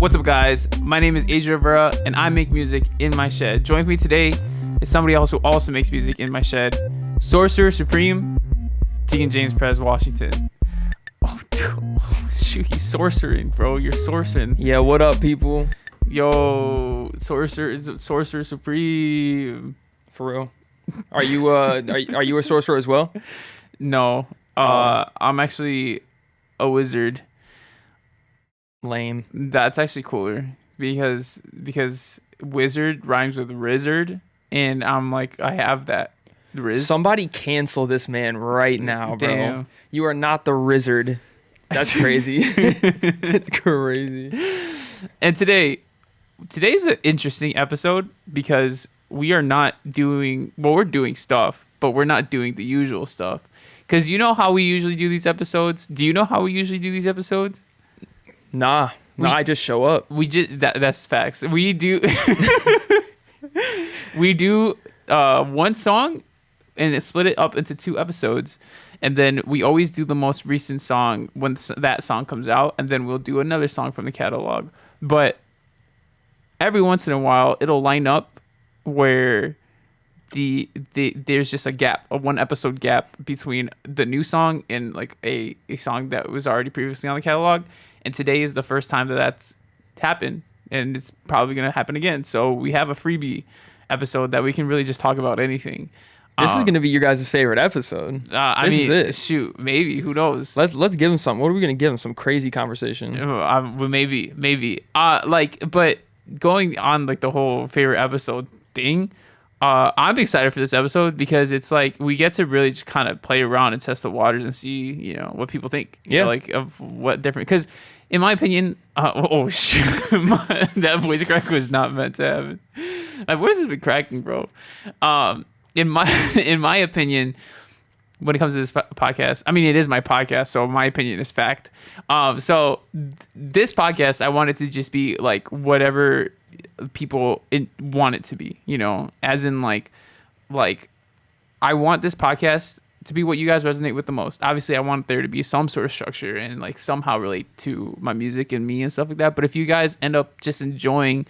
What's up, guys? My name is Adrian Rivera, and I make music in my shed. Joining me today is somebody else who also makes music in my shed, Sorcerer Supreme, Deacon James Perez Washington. Oh, dude. Oh, shoot, he's sorcering, bro. You're sorcering. Yeah, what up, people? Yo, Sorcerer Supreme. For real? Are you are you a sorcerer as well? No, I'm actually a wizard. Lame. That's actually cooler because wizard rhymes with rizzard, and I'm like, I have that. Riz. Somebody cancel this man right now, bro. Damn. You are not the Rizzard. That's crazy. It's crazy. And today's an interesting episode because we are not doing, well, we're doing stuff, but we're not doing the usual stuff. Because you know how we usually do these episodes? Do you know how we usually do these episodes? Nah, I just show up. We just that's facts. We do we do one song and it split it up into 2 episodes, and then we always do the most recent song when that song comes out, and then we'll do another song from the catalog. But every once in a while it'll line up where there's just a gap, a 1 episode gap between the new song and like a song that was already previously on the catalog. And today is the first time that that's happened, and it's probably going to happen again. So we have a freebie episode that we can really just talk about anything. This is going to be your guys' favorite episode. I this mean, is it. Shoot, maybe, who knows? Let's give him some. What are we going to give him? Some crazy conversation. Well, maybe. But going on like the whole favorite episode thing, I'm excited for this episode because it's like we get to really just kind of play around and test the waters and see, you know, what people think. Yeah. Like of what different, because in my opinion, shoot, that voice crack was not meant to happen. My voice has been cracking, bro. In my opinion, when it comes to this podcast, I mean, it is my podcast, so my opinion is fact. This podcast, I want it to just be like whatever people want it to be, you know, as in like I want this podcast to be what you guys resonate with the most. Obviously, I want there to be some sort of structure and like somehow relate to my music and me and stuff like that. But if you guys end up just enjoying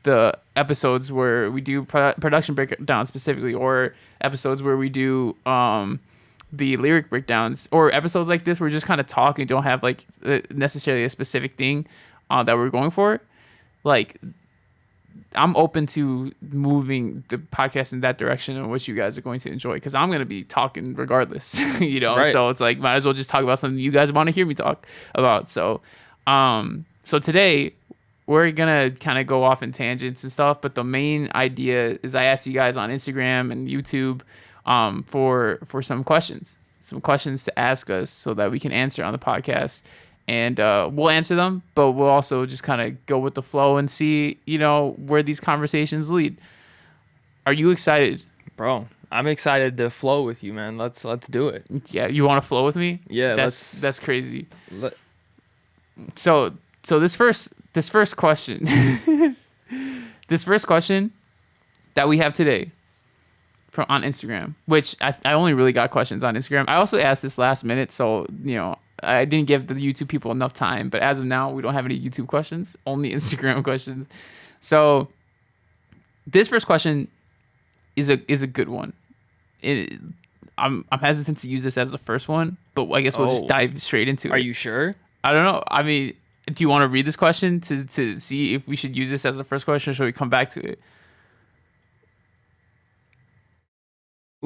the episodes where we do production breakdown specifically, or episodes where we do the lyric breakdowns, or episodes like this where we're just kind of talking, don't have like necessarily a specific thing that we're going for, like I'm open to moving the podcast in that direction in which you guys are going to enjoy, because I'm going to be talking regardless, you know. Right. So it's like, might as well just talk about something you guys want to hear me talk about. So today we're going to kind of go off in tangents and stuff, but the main idea is I asked you guys on Instagram and YouTube for some questions to ask us so that we can answer on the podcast. And we'll answer them, but we'll also just kind of go with the flow and see, you know, where these conversations lead. Are you excited? Bro, I'm excited to flow with you, man. Let's do it. Yeah, you want to flow with me? Yeah, that's crazy. So this first question, this first question that we have today on Instagram, which I only really got questions on Instagram. I also asked this last minute, so you know, I didn't give the YouTube people enough time, but as of now, we don't have any YouTube questions, only Instagram questions. So this first question is a good one. I'm hesitant to use this as the first one, but I guess we'll just dive straight into it. Are you sure? I don't know. I mean, do you want to read this question to see if we should use this as the first question, or should we come back to it?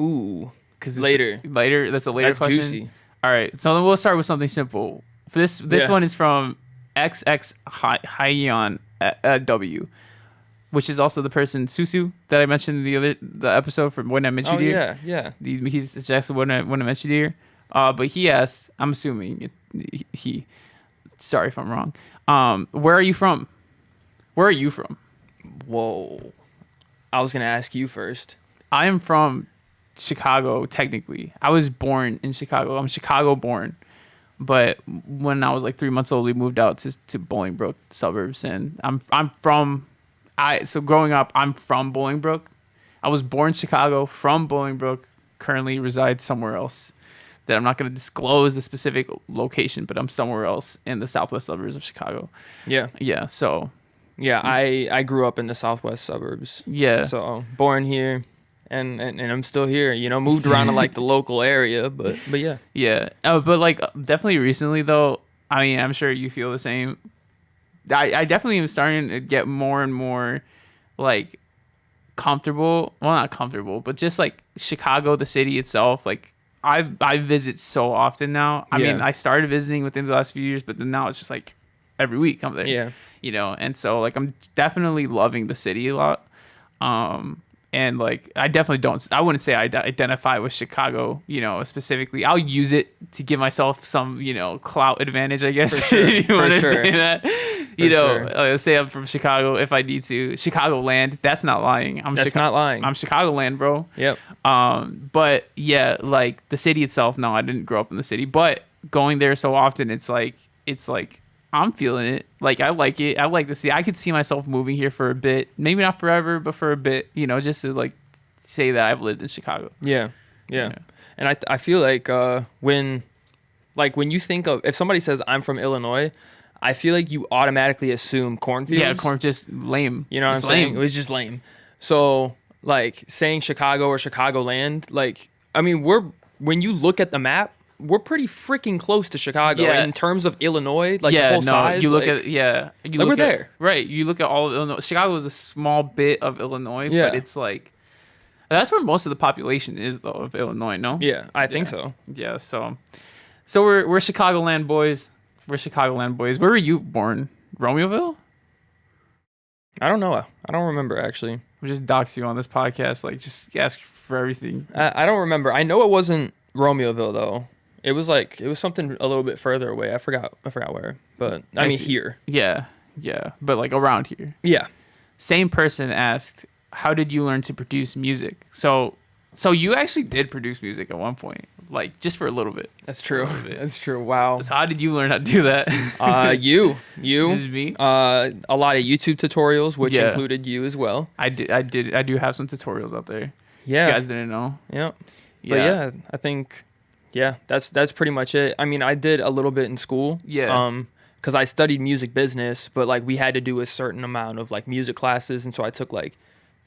Ooh, Because later. That's a later That's question. juicy. All right, so then we'll start with something simple. This one is from XX Hyeon W, which is also the person Susu that I mentioned in the episode from When I Met You Dear. Yeah. He's Jackson when I Met You Dear. But he asked, I'm assuming he. Sorry if I'm wrong. Where are you from? Where are you from? Whoa. I was gonna ask you first. I am from Chicago, technically. I was born in Chicago. I'm Chicago born. But when I was like 3 months old, we moved out to Bolingbrook suburbs, and so growing up, I'm from Bolingbrook. I was born in Chicago, from Bolingbrook, currently reside somewhere else. that I'm not going to disclose the specific location, but I'm somewhere else in the southwest suburbs of Chicago. Yeah. Yeah. So Yeah. I grew up in the southwest suburbs. yeah. So born here, and I'm still here. You know, moved around to like the local area, but yeah. Yeah. Oh, but like definitely recently though, I mean, I'm sure you feel the same. I definitely am starting to get more and more like comfortable. Well, not comfortable, but just like Chicago, the city itself. Like I visit so often now. I mean, Yeah. I started visiting within the last few years, but then now it's just like every week I'm there. Yeah. You know, and so like I'm definitely loving the city a lot. And like I definitely don't. I wouldn't say I identify with Chicago, you know, specifically. I'll use it to give myself some, you know, clout advantage, I guess. For sure, if you for want to sure. say that. You For know, sure. say I'm from Chicago if I need to. Chicagoland. That's not lying. That's not lying. I'm Chicagoland, bro. Yep. But yeah, like the city itself. No, I didn't grow up in the city, but going there so often, it's like I'm feeling it. Like I like it. I like to see. I could see myself moving here for a bit. Maybe not forever, but for a bit. You know, just to like say that I've lived in Chicago. Yeah. And I feel like when you think of, if somebody says I'm from Illinois, I feel like you automatically assume cornfields. Yeah, corn just lame. You know what It's I'm saying? lame. It was just lame. So like saying Chicago or Chicagoland, like I mean when you look at the map, we're pretty freaking close to Chicago Yeah. in terms of Illinois, like the Yeah, whole no. size. You look like, at you like look we're at, there. right? You look at all of Illinois. Chicago is a small bit of Illinois, Yeah. but it's like that's where most of the population is, though, of Illinois. No. Yeah, I think so. Yeah. So we're Chicagoland boys. We're Chicagoland boys. Where were you born? Romeoville? I don't know. I don't remember actually. We just dox you on this podcast. Like, just ask for everything. I don't remember. I know it wasn't Romeoville though. It was something a little bit further away. I forgot where. But I mean see. here. Yeah. But like around here. Yeah. Same person asked, "How did you learn to produce music?" So you actually did produce music at one point, like just for a little bit. That's true. That's true. Wow. So how did you learn how to do that? You. This is me. A lot of YouTube tutorials, which Yeah. included you as well. I do have some tutorials out there. Yeah. You guys didn't know. Yeah. But yeah, I think, that's pretty much it. I mean, I did a little bit in school. Yeah. Because I studied music business, but like we had to do a certain amount of like music classes, and so I took like,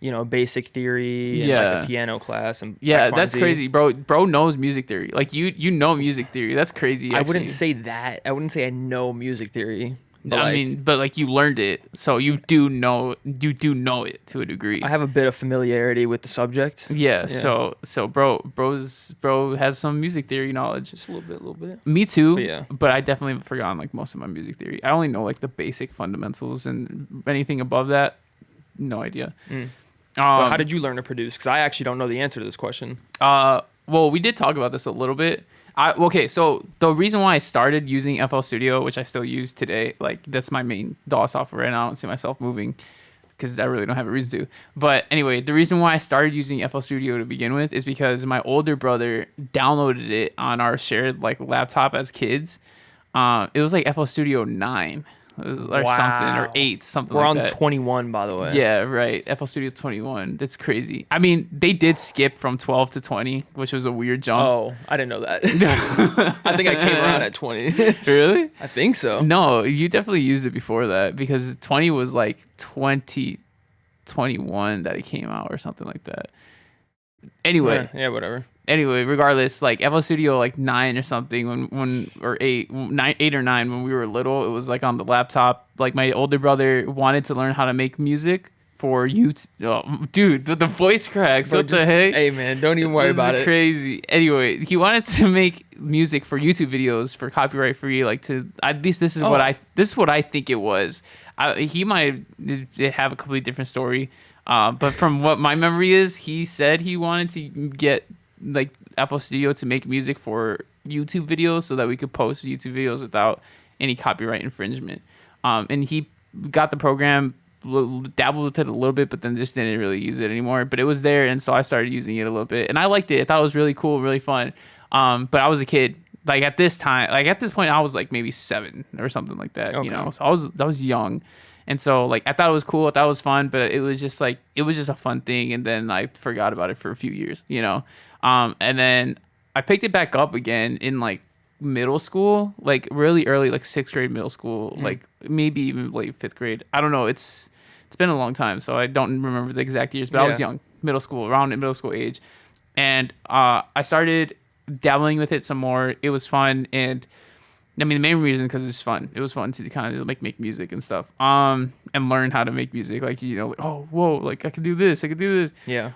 you know, basic theory and like a piano class and Yeah, X, Y, that's Z. crazy, bro. Bro knows music theory. Like you know music theory. That's crazy. I wouldn't actually. say that. I wouldn't say I know music theory. But I like, mean, but like you learned it, so you do know it to a degree. I have a bit of familiarity with the subject. Yeah. So bro has some music theory knowledge. Just a little bit. Me too. But yeah. But I definitely have forgotten like most of my music theory. I only know like the basic fundamentals, and anything above that, no idea. But how did you learn to produce? Because I actually don't know the answer to this question. Well, we did talk about this a little bit. Okay, so the reason why I started using FL Studio, which I still use today, like that's my main DAW software, and I don't see myself moving because I really don't have a reason to. But anyway, the reason why I started using FL Studio to begin with is because my older brother downloaded it on our shared like laptop as kids. It was like FL Studio 9 or something, or 8, something We're like on that. 21, by the way. Yeah, right. FL Studio 21. That's crazy. I mean, they did skip from 12 to 20, which was a weird jump. Oh, I didn't know that. I think I came around at 20. Really? I think so. No, you definitely used it before that because 20 was like 2021 that it came out or something like that. Anyway, Yeah, whatever. Regardless, like FL Studio like 9 or something when or 8 or 9 when we were little, it was like on the laptop. Like my older brother wanted to learn how to make music for YouTube. Oh, dude, the voice cracks. Bro, What the heck? Hey, man, don't even worry This about is it. crazy. Anyway, he wanted to make music for YouTube videos for copyright free. Like to at least this is what I think it was. He might have a completely different story. But from what my memory is, he said he wanted to get like FL Studio to make music for YouTube videos so that we could post YouTube videos without any copyright infringement. And he got the program, dabbled with it a little bit, but then just didn't really use it anymore. But it was there, and so I started using it a little bit, and I liked it. I thought it was really cool, really fun. But I was a kid. Like at this point, I was like maybe 7 or something like that. Okay. You know, so I was young. And so, like, I thought it was cool. I thought it was fun, but it was just a fun thing. And then I forgot about it for a few years, you know? And then I picked it back up again in like middle school, like really early, like sixth grade, middle school, like maybe even late fifth grade. I don't know. It's been a long time, so I don't remember the exact years, but I was Yeah. young, middle school, around middle school age, and I started dabbling with it some more. It was fun, and I mean the main reason because it's fun. It was fun to kind of like make music and stuff, and learn how to make music. Like like, oh whoa, like I could do this, I could do this. Yeah.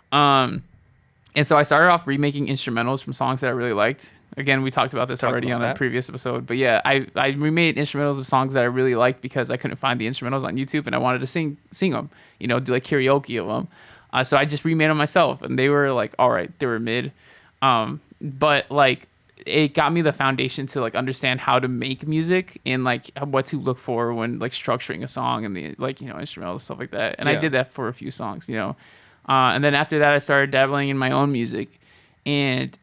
And so I started off remaking instrumentals from songs that I really liked. Again, we talked about this Talked already about on a that. previous episode, but yeah, I remade instrumentals of songs that I really liked because I couldn't find the instrumentals on YouTube and I wanted to sing them, do like karaoke of them. So I just remade them myself, and they were like, all right, they were mid, but like it got me the foundation to like understand how to make music and like what to look for when like structuring a song and the like instrumental stuff like that. And I Yeah. did that for a few songs, and then after that I started dabbling in my own music, and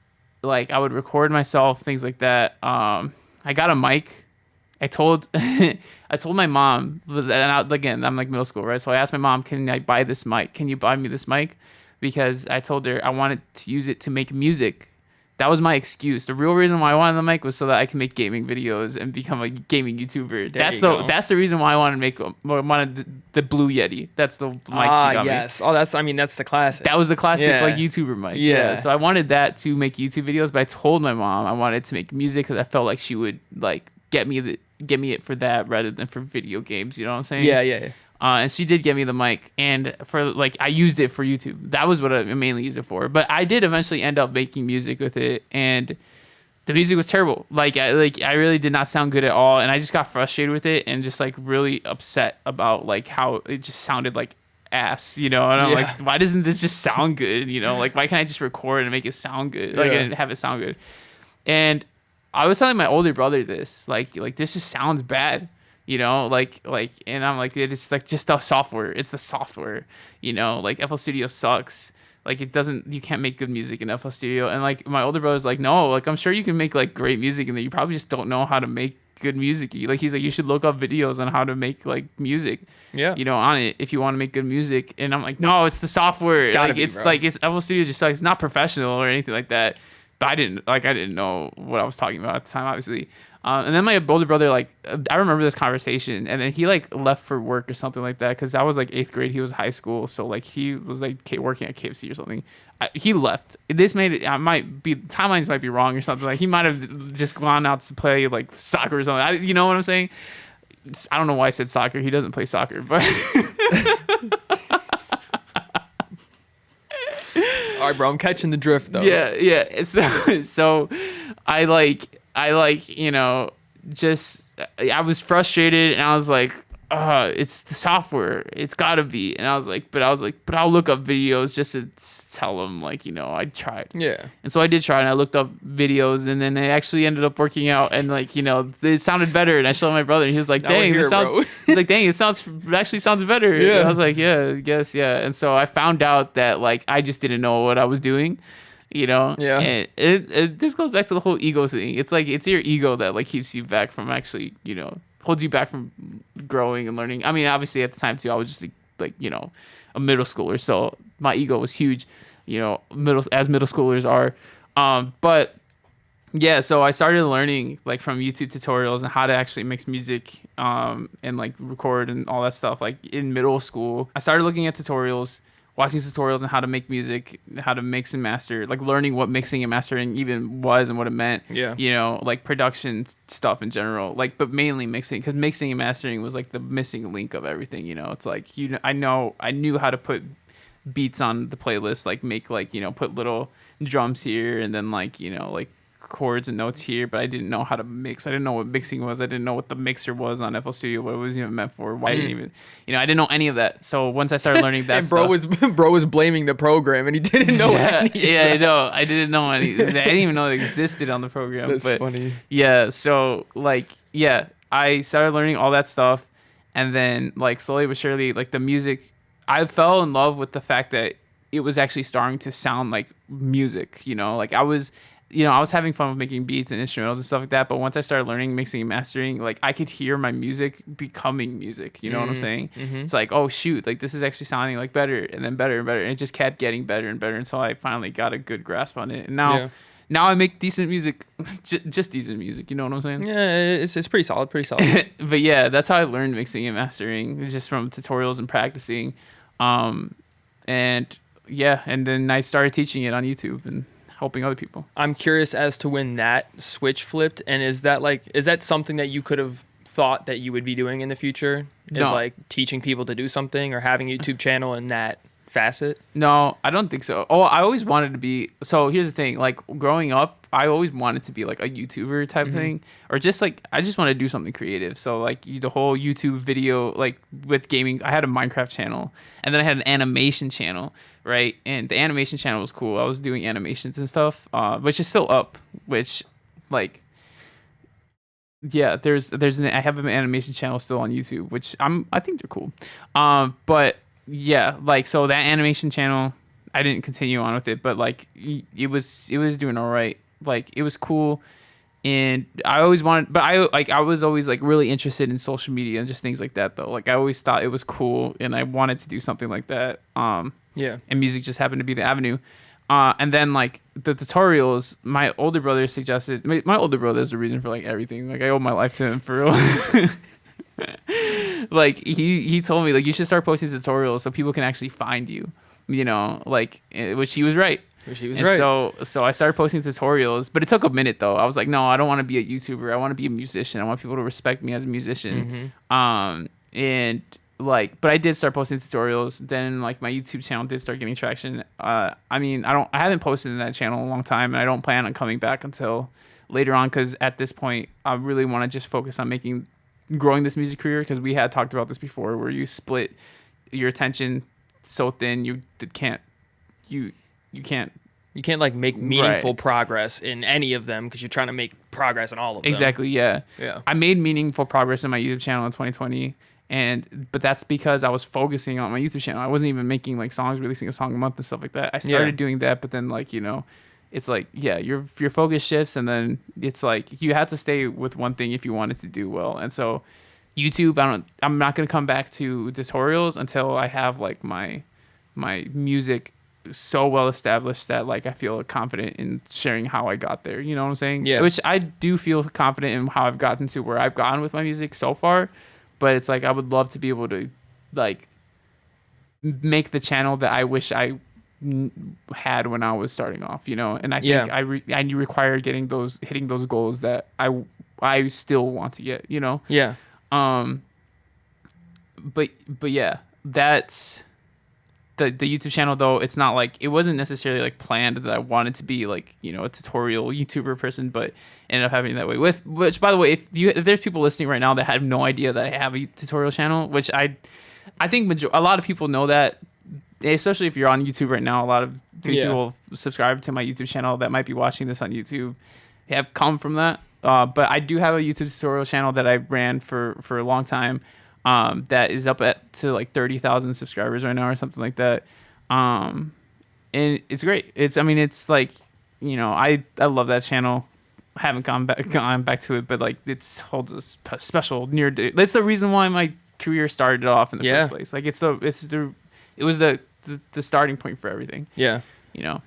like I would record myself, things like that. I got a mic. I told I told my mom, and again I'm like middle school, right? So I asked my mom, can I buy this mic? Can you buy me this mic? Because I told her I wanted to use it to make music. That was my excuse. The real reason why I wanted the mic was so that I can make gaming videos and become a gaming YouTuber. There you go. That's the reason why I wanted to wanted the Blue Yeti. That's the mic she got me. Yes. Oh, that's the classic. That was the classic Yeah. like YouTuber mic. Yeah. So I wanted that to make YouTube videos, but I told my mom I wanted to make music because I felt like she would like get me it for that rather than for video games. You know what I'm saying? Yeah. And she did get me the mic, and for like I used it for YouTube. That was what I mainly used it for. But I did eventually end up making music with it, and the music was terrible. I really did not sound good at all, and I just got frustrated with it and just like really upset about like how it just sounded like ass, And I'm Yeah. like, why doesn't this just sound good? Like why can't I just record and make it sound good? Like Yeah. and have it sound good. And I was telling my older brother this, like this just sounds bad. And I'm like, it's like just the software. It's the software, like FL Studio sucks. Like you can't make good music in FL Studio. And like my older brother's like, no, like I'm sure you can make like great music and that you probably just don't know how to make good music. Like he's like, you should look up videos on how to make like music, Yeah. on it if you want to make good music. And I'm like, no, it's the software. It's gotta like be, it's bro. like it's FL Studio just sucks. It's not professional or anything like that. But I didn't know what I was talking about at the time, obviously. And then my older brother, like, I remember this conversation, and then he like left for work or something like that because that was like 8th grade. He was high school, so like he was like working at KFC or something. He left. This made it. I might be timelines might be wrong or something. Like he might have just gone out to play like soccer or something. You know what I'm saying? I don't know why I said soccer. He doesn't play soccer, but All right, bro. I'm catching the drift though. yeah. So I just I was frustrated and I was like, it's the software. It's gotta be. And I was like, but I'll look up videos just to tell them like, I tried. Yeah. And so I did try, and I looked up videos, and then it actually ended up working out, and like it sounded better. And I showed my brother, and he was like, Now we're "Dang, here, this sounds." bro. He's like, "Dang, it actually sounds better." Yeah. And I was like, "Yeah, I guess, yeah." And so I found out that like I just didn't know what I was doing, Yeah. And this goes back to the whole ego thing. It's like it's your ego that like keeps you back from actually, holds you back from growing and learning. I mean, obviously at the time too, I was just like a middle schooler, so my ego was huge, middle schoolers are. But yeah, so I started learning like from YouTube tutorials and how to actually mix music, and like record and all that stuff. Like in middle school, I started looking at tutorials, watching tutorials on how to make music, how to mix and master, like learning what mixing and mastering even was and what it meant. Yeah. Like production stuff in general, like, but mainly mixing, because mixing and mastering was like the missing link of everything. It's like, I knew how to put beats on the playlist, like make like, put little drums here and then like, like chords and notes here, but I didn't know how to mix. I didn't know what mixing was. I didn't know what the mixer was on FL Studio, what it was even meant for. Why I didn't even, I didn't know any of that. So once I started learning that And bro stuff, was blaming the program, and he didn't know. I know. I didn't know any. I didn't even know it existed on the program. That's but funny. yeah, so like I started learning all that stuff, and then like slowly but surely, like the music, I fell in love with the fact that it was actually starting to sound like music. Like I was having fun with making beats and instrumentals and stuff like that. But once I started learning mixing and mastering, like I could hear my music becoming music. You know what I'm saying? It's like, oh shoot, like this is actually sounding like better and then better and better. And it just kept getting better and better until I finally got a good grasp on it. And now I make decent music, just decent music. You know what I'm saying? Yeah, it's pretty solid, pretty solid. But yeah, that's how I learned mixing and mastering. It's just from tutorials and practicing. And yeah, and then I started teaching it on YouTube and helping other people. I'm curious as to when that switch flipped, and is that something that you could have thought that you would be doing in the future? Is No. like teaching people to do something or having a YouTube channel in that facet? No, I don't think so. Oh, I always wanted to be. So here's the thing: like growing up, I always wanted to be like a YouTuber type thing, or just like I just want to do something creative. So like the whole YouTube video, like with gaming, I had a Minecraft channel, and then I had an animation channel, right? And the animation channel was cool. I was doing animations and stuff, which is still up. Which, like, yeah, I have an animation channel still on YouTube, which I think they're cool. But yeah, like so that animation channel, I didn't continue on with it, but like it was doing all right. Like it was cool, and I always wanted, but I was always like really interested in social media and just things like that though. Like I always thought it was cool, and I wanted to do something like that. Yeah. And music just happened to be the avenue. And then like the tutorials, my older brother suggested. My older brother is the reason for like everything. Like I owe my life to him for real. Like he told me like you should start posting tutorials so people can actually find you. You know, like which he was right. She was And right. so I started posting tutorials, but it took a minute though. I was like, no, I don't want to be a YouTuber. I want to be a musician. I want people to respect me as a musician. And like, but I did start posting tutorials. Then like my YouTube channel did start getting traction. I mean, I haven't posted in that channel in a long time, and I don't plan on coming back until later on because at this point I really want to just focus on growing this music career because we had talked about this before, where you split your attention so thin you can't. You can't like make meaningful progress in any of them because you're trying to make progress in all of them. exactly. Yeah. Yeah. I made meaningful progress in my YouTube channel in 2020, but that's because I was focusing on my YouTube channel. I wasn't even making like songs, releasing a song a month and stuff like that. I started doing that, but then like it's like your focus shifts, and then it's like you have to stay with one thing if you want it to do well. And so YouTube, I'm not gonna come back to tutorials until I have like my music so well established that like I feel confident in sharing how I got there. You know what I'm saying? Yeah. Which I do feel confident in how I've gotten to where I've gotten with my music so far, but it's like I would love to be able to like make the channel that I wish I had when I was starting off. And I think I require hitting those goals that I still want to get. Yeah. But yeah, that's. The YouTube channel though, it's not like it wasn't necessarily like planned that I wanted to be like a tutorial YouTuber person, but ended up having it that way. Which by the way, if there's people listening right now that have no idea that I have a tutorial channel, which I think a lot of people know that, especially if you're on YouTube right now. A lot of people subscribe to my YouTube channel that might be watching this on YouTube have come from that. But I do have a YouTube tutorial channel that I ran for a long time. That is up to like 30,000 subscribers right now or something like that. And it's great. It's like, I love that channel. I haven't gone back to it, but like it holds a special near. That's the reason why my career started off in the first place. Like it was the starting point for everything. Yeah.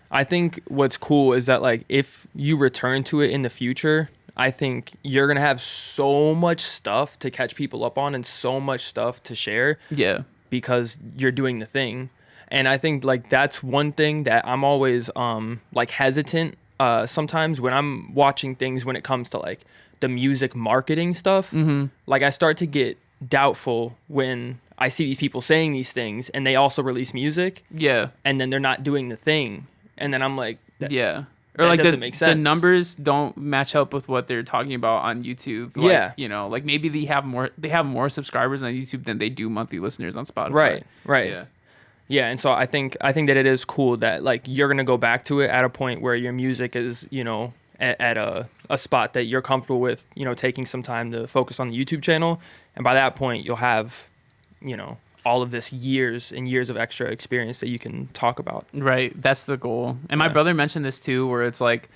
I think what's cool is that like if you return to it in the future, I think you're going to have so much stuff to catch people up on and so much stuff to share. Yeah. Because you're doing the thing. And I think like that's one thing that I'm always like hesitant sometimes when I'm watching things when it comes to like the music marketing stuff. Mm-hmm. Like I start to get doubtful when I see these people saying these things and they also release music. Yeah. And then they're not doing the thing. And then I'm like, yeah. Or like doesn't make sense. The numbers don't match up with what they're talking about on YouTube. Like, like maybe they have more subscribers on YouTube than they do monthly listeners on Spotify. Right. Yeah, and so I think that it is cool that like you're gonna go back to it at a point where your music is at a spot that you're comfortable with. Taking some time to focus on the YouTube channel, and by that point you'll have all of this years and years of extra experience that you can talk about. Right. That's the goal. And my brother mentioned this too, where it's like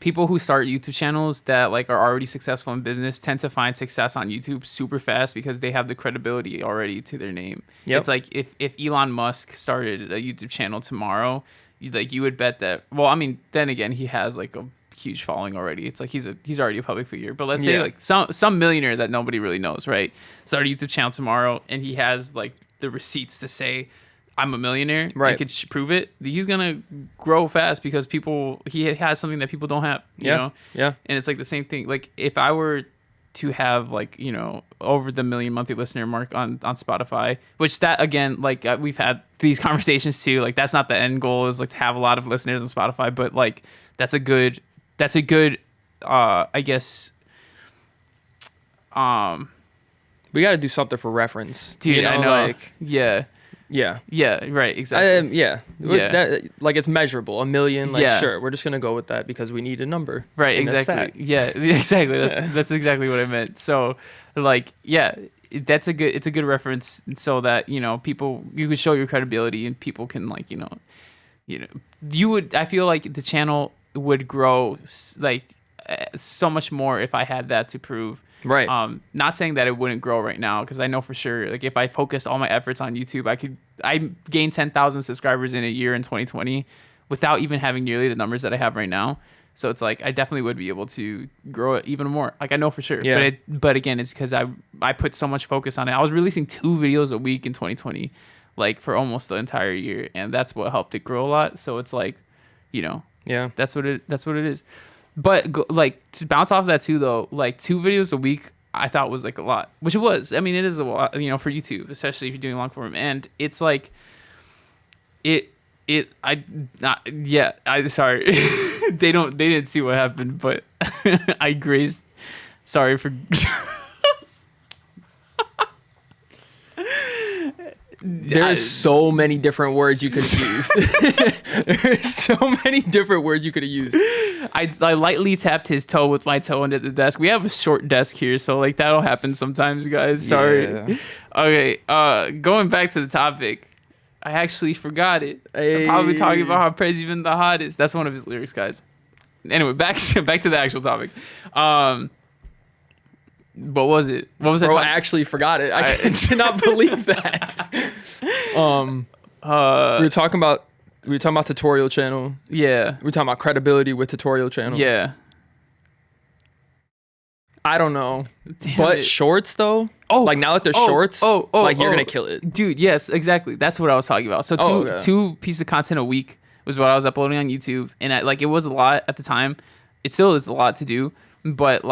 people who start YouTube channels that like are already successful in business tend to find success on YouTube super fast because they have the credibility already to their name. Yep. It's like if Elon Musk started a YouTube channel tomorrow, like you would bet that. Well, I mean, then again, he has like a huge following already. It's like he's already a public figure. But let's say like some millionaire that nobody really knows, right? Start a YouTube channel tomorrow, and he has like the receipts to say, I'm a millionaire. Right. He could prove it. He's gonna grow fast because he has something that people don't have. You know? Yeah. And it's like the same thing. Like if I were to have like, you know, over the 1 million monthly listener mark on Spotify, which that again, like we've had these conversations too. Like that's not the end goal, is like to have a lot of listeners on Spotify, but like that's a good I guess We got to do something for reference. dude, you know, I know. Like, Yeah, right, exactly. yeah. Yeah. That, like it's measurable. 1 million. Like Yeah. sure, we're just gonna go with that because we need a number. Right, in the exactly. stack. Yeah, exactly. That's exactly what I meant. So, like, yeah, it's a good reference, so that, you know, people, you could show your credibility and people can, like, you know, you would. I feel like the channel would grow like so much more if I had that to prove. Right. Not saying that it wouldn't grow right now, because I know for sure, like if I focused all my efforts on YouTube, I gained 10,000 subscribers in a year in 2020 without even having nearly the numbers that I have right now. So it's like I definitely would be able to grow it even more. Like I know for sure. Yeah. But again, it's because I put so much focus on it. I was releasing 2 videos a week in 2020, like for almost the entire year, and that's what helped it grow a lot. So it's like, you know, yeah. that's what it is. But like to bounce off of that too, though, like 2 videos a week, I thought was like a lot, which it was. I mean, it is a lot, you know, for YouTube, especially if you're doing long form. And it's like, sorry, they didn't see what happened, but I grazed. Sorry for. There's so many different words you could have used. There's so many different words you could have used. I lightly tapped his toe with my toe under the desk. We have a short desk here, so like that'll happen sometimes, guys. Sorry. Yeah. Okay. Going back to the topic, I actually forgot it. Hey. I'm probably talking about how Prezi been the hottest. That's one of his lyrics, guys. Anyway, back to the actual topic. What was it? What was that? Bro, I actually forgot it. I cannot believe that. We were talking about tutorial channel. Yeah. We were talking about credibility with tutorial channel. Yeah. I don't know. Damn But it. shorts though? Oh, like now that they're shorts, like you're gonna kill it. Dude, yes, exactly. That's what I was talking about. So two pieces of content a week was what I was uploading on YouTube, and it was a lot at the time. It still is a lot to do, but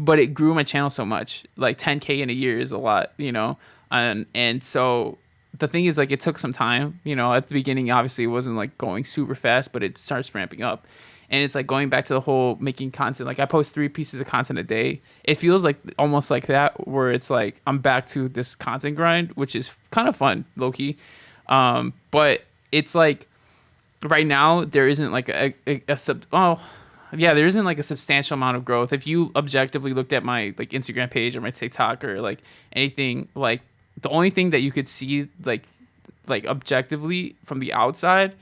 but it grew my channel so much. Like 10K in a year is a lot, you know. And so the thing is, like, it took some time, you know. At the beginning, obviously, it wasn't like going super fast, but it starts ramping up. And it's like going back to the whole making content. Like I post 3 pieces of content a day. It feels like almost like that, where it's like I'm back to this content grind, which is kind of fun, low key. But it's like right now there isn't like there isn't like a substantial amount of growth. If you objectively looked at my like Instagram page or my TikTok or like anything, like the only thing that you could see like objectively from the outside,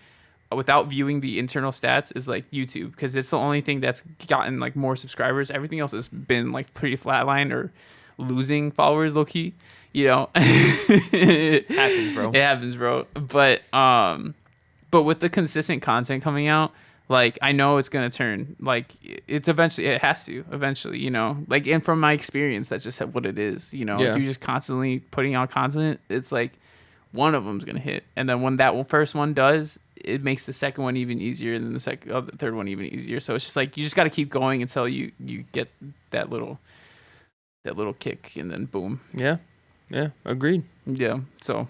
without viewing the internal stats, is like YouTube, because it's the only thing that's gotten like more subscribers. Everything else has been like pretty flatline or losing followers, low key, you know. It happens, bro. But with the consistent content coming out, like I know it's gonna turn. Like it has to eventually, you know. Like, and from my experience, that's just what it is, you know. Yeah. If you're just constantly putting out content, it's like one of them's gonna hit, and then when that first one does, it makes the second one even easier, and then the third one even easier. So it's just like you just got to keep going until you get that little kick, and then boom. Yeah, agreed. Yeah. So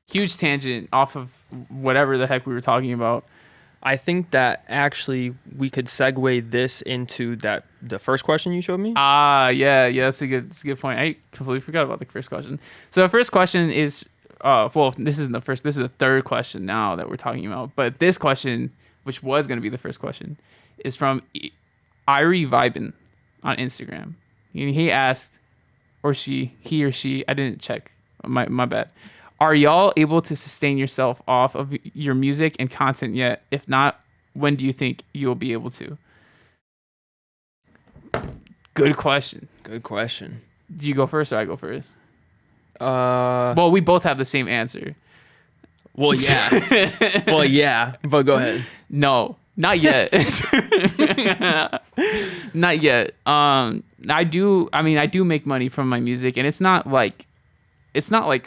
huge tangent off of whatever the heck we were talking about. I think that actually we could segue this into the first question you showed me. Yeah, that's a good point. I completely forgot about the first question. So the first question is, this isn't the first. This is the third question now that we're talking about. But this question, which was going to be the first question, is from Irie Vibin on Instagram. He asked, he or she, I didn't check. My bad. Are y'all able to sustain yourself off of your music and content yet? If not, when do you think you'll be able to? Good question. Do you go first or I go first? Well, we both have the same answer. Well, yeah. Well, yeah. But go ahead. No, not yet. Not yet. I do make money from my music, and it's not like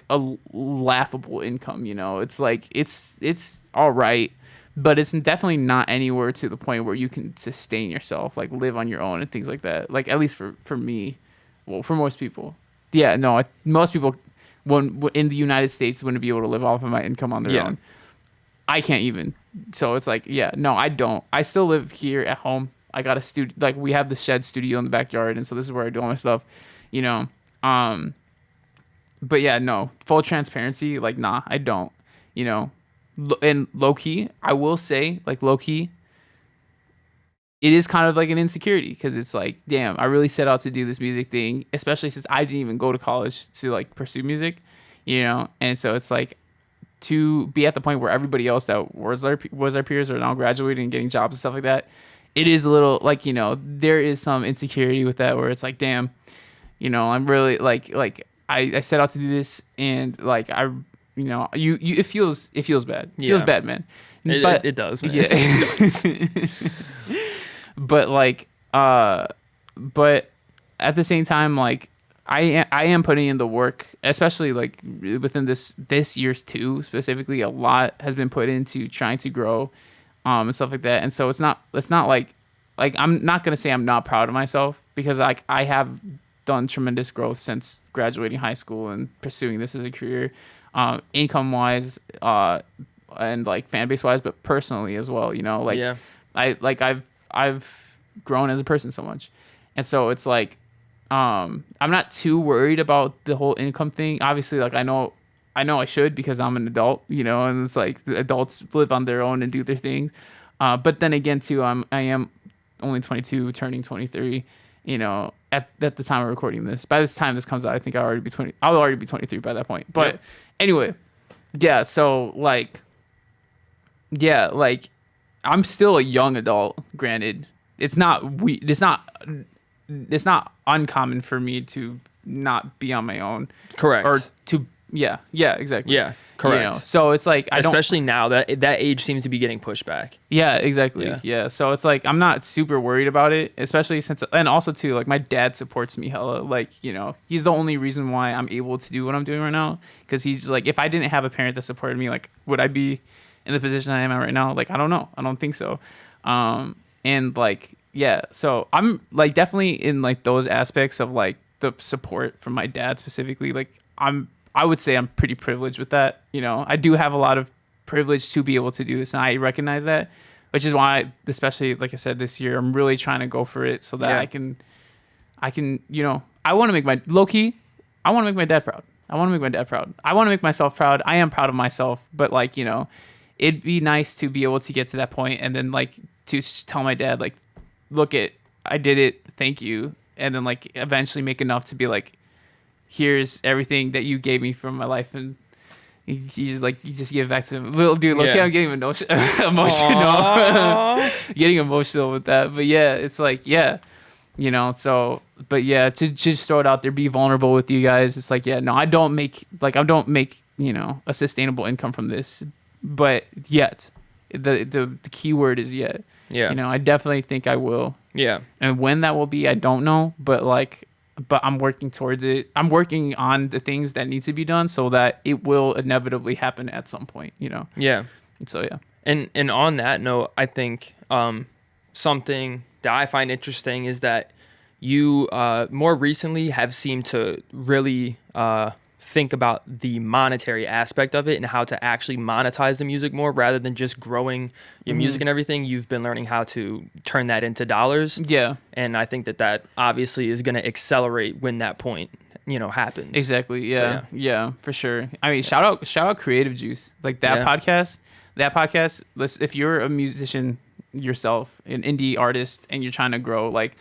a laughable income, you know. It's like it's all right, but it's definitely not anywhere to the point where you can sustain yourself, like live on your own and things like that. Like at least for me, well, for most people. Yeah, no, most people in the United States wouldn't be able to live off of my income on their own. I can't even. So it's like, yeah, no, I don't. I still live here at home. I got a studio, like we have the shed studio in the backyard, and so this is where I do all my stuff, you know. But yeah, no, full transparency, like nah, I don't, you know. And low key, I will say, like low key, it is kind of like an insecurity because it's like, damn, I really set out to do this music thing, especially since I didn't even go to college to like pursue music, you know. And so it's like, to be at the point where everybody else that was our peers are now graduating and getting jobs and stuff like that, it is a little like, you know, there is some insecurity with that where it's like, damn, you know, I'm really like I set out to do this, and like you know, you it feels bad. It feels bad, man. It does, man. Yeah. It does. But like but at the same time, like I am putting in the work, especially like within this year's too, specifically. A lot has been put into trying to grow and stuff like that. And so it's not like I'm not gonna say I'm not proud of myself, because like I have done tremendous growth since graduating high school and pursuing this as a career, income wise, and like fan base wise, but personally as well, you know. Like I've grown as a person so much, and so it's like I'm not too worried about the whole income thing. Obviously, like I know I should, because I'm an adult, you know, and it's like the adults live on their own and do their things. But then again too, I am only 22, turning 23, you know, at the time of recording this. By this time this comes out, I think I'll already be 23 by that point. But anyway, yeah, so like, yeah, like I'm still a young adult, granted. It's not uncommon for me to not be on my own. Correct. Or to exactly. Yeah, correct. You know, so it's like especially now that age seems to be getting pushed back. Yeah, exactly. Yeah. So it's like I'm not super worried about it, especially since, and also too, like my dad supports me hella. Like, you know, he's the only reason why I'm able to do what I'm doing right now, because he's like, if I didn't have a parent that supported me, like would I be in the position I am at right now? Like, I don't know. I don't think so. And like, yeah, so I'm like definitely in like those aspects of like the support from my dad specifically. Like I would say I'm pretty privileged with that. You know, I do have a lot of privilege to be able to do this, and I recognize that, which is why, especially like I said, this year, I'm really trying to go for it so that I can, you know, I want to make my I want to make my dad proud. I want to make my dad proud. I want to make myself proud. I am proud of myself, but like, you know, it'd be nice to be able to get to that point and then like to tell my dad, like, look, I did it, thank you, and then like eventually make enough to be like, here's everything that you gave me from my life, and you just give it back to him. Little dude, look, I'm getting emotional getting emotional with that. But yeah, it's like, yeah, you know, so, but yeah, to just throw it out there, be vulnerable with you guys. It's like, yeah, no, I don't make, you know, a sustainable income from this, but yet the key word is yet. Yeah. You know, I definitely think I will. Yeah. And when that will be, I don't know. But I'm working towards it. I'm working on the things that need to be done so that it will inevitably happen at some point, you know? Yeah. And so, yeah. And on that note, I think something that I find interesting is that you more recently have seemed to really think about the monetary aspect of it and how to actually monetize the music more rather than just growing your music and everything. You've been learning how to turn that into dollars. Yeah. And I think that obviously is going to accelerate when that point, you know, happens. Exactly. Yeah. So, yeah, for sure. I mean, shout out Creative Juice. Like that podcast, if you're a musician yourself, an indie artist, and you're trying to grow, like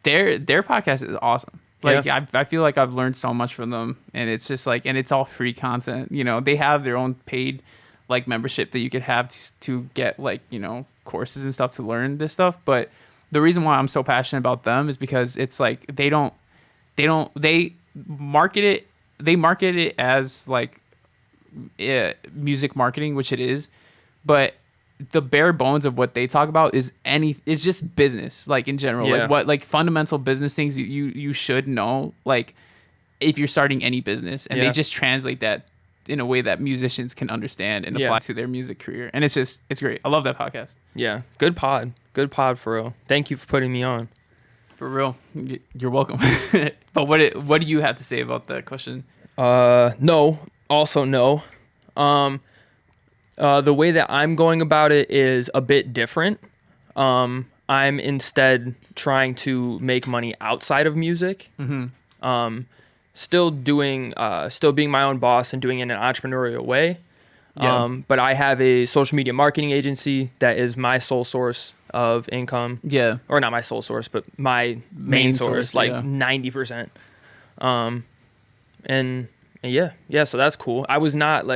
their podcast is awesome. Like, I feel like I've learned so much from them, and it's just like, and it's all free content. You know, they have their own paid like membership that you could have to get like, you know, courses and stuff to learn this stuff. But the reason why I'm so passionate about them is because it's like they market it as like music marketing, which it is, but the bare bones of what they talk about is it's just business, like in general, Yeah. like what like fundamental business things you should know, like if you're starting any business, and they Yeah. just translate that in a way that musicians can understand and Yeah. apply to their music career. And it's great. I love that podcast. Yeah. Good pod for real. Thank you for putting me on. For real. You're welcome. But what do you have to say about that question? No. Also no. The way that I'm going about it is a bit different. I'm instead trying to make money outside of music. Still being my own boss and doing it in an entrepreneurial way. Yeah. But I have a social media marketing agency that is my sole source of income. Yeah. Or not my sole source, but my main source, like 90%. And yeah, so that's cool. I was not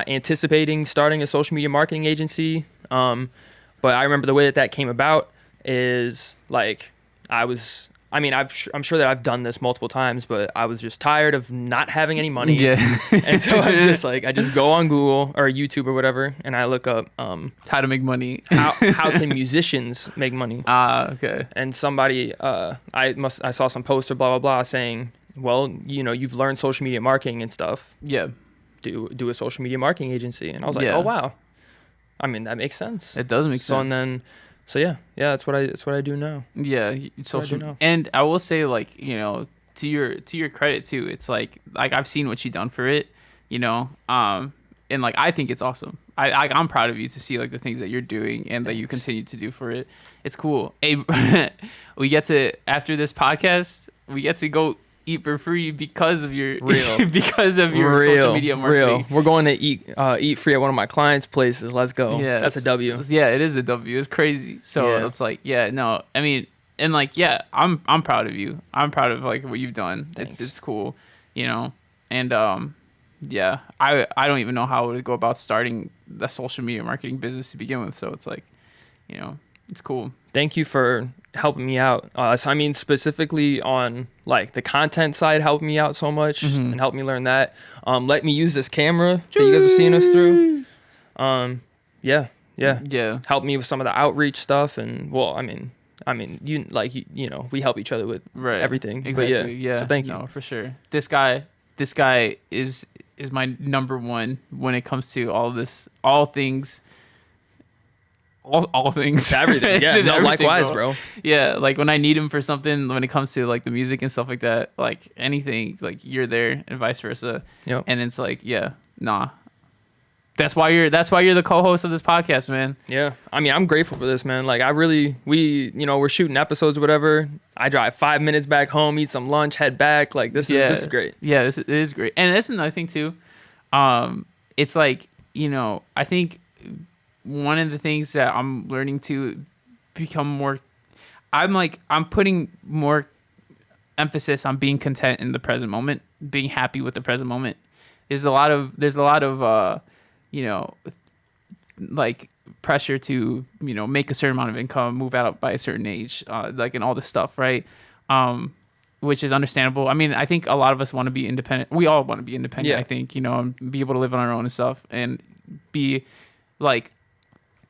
anticipating starting a social media marketing agency. But I remember the way that came about is like I'm sure that I've done this multiple times, but I was just tired of not having any money. Yeah. And so I just go on Google or YouTube or whatever, and I look up How to make money. how can musicians make money. Okay. And somebody I saw some poster blah blah blah saying, well, you've learned social media marketing and stuff. Yeah. Do a social media marketing agency. And I was like, Yeah. oh wow. I mean, that makes sense. It does make So sense. and then that's what I do now. Yeah, I social. do know. And I will say, like, to your credit too, it's like I've seen what you've done for it, and like I think it's awesome. I'm proud of you to see like the things that you're doing and that you continue to do for it. It's cool. Hey, we get to, after this podcast, we get to go eat for free because of your social media marketing. We're going to eat free at one of my clients' places. Let's go. Yeah, That's a W. Yeah, it is a W. It's crazy. So Yeah. it's like, yeah, no, I mean, and like, yeah, I'm proud of you. I'm proud of like what you've done. Thanks. It's cool, and yeah, I don't even know how I would go about starting the social media marketing business to begin with. So it's like, it's cool. Thank you for helping me out. So I mean, specifically on like the content side, helping me out so much and help me learn that. Let me use this camera that you guys are seeing us through. Yeah. Help me with some of the outreach stuff, and well, I mean, we help each other with everything. Exactly. But yeah. So thank you. No, for sure. This guy is my number one when it comes to all this, all things. All things. It's everything. It's Yeah. just No, everything, likewise, bro. Yeah, like when I need him for something, when it comes to like the music and stuff like that, like anything, like you're there and vice versa. Yep. And it's like, yeah, nah. That's why you're the co-host of this podcast, man. Yeah. I mean, I'm grateful for this, man. Like we're shooting episodes or whatever. I drive 5 minutes back home, eat some lunch, head back. Like this is great. Yeah, it is great. And that's another thing too. It's like, I think one of the things that I'm learning to become more, I'm putting more emphasis on being content in the present moment, being happy with the present moment. There's a lot of like pressure to, make a certain amount of income, move out by a certain age, like, and all this stuff. Right. Which is understandable. I mean, I think a lot of us want to be independent. We all want to be independent. Yeah. I think, and be able to live on our own and stuff, and be like,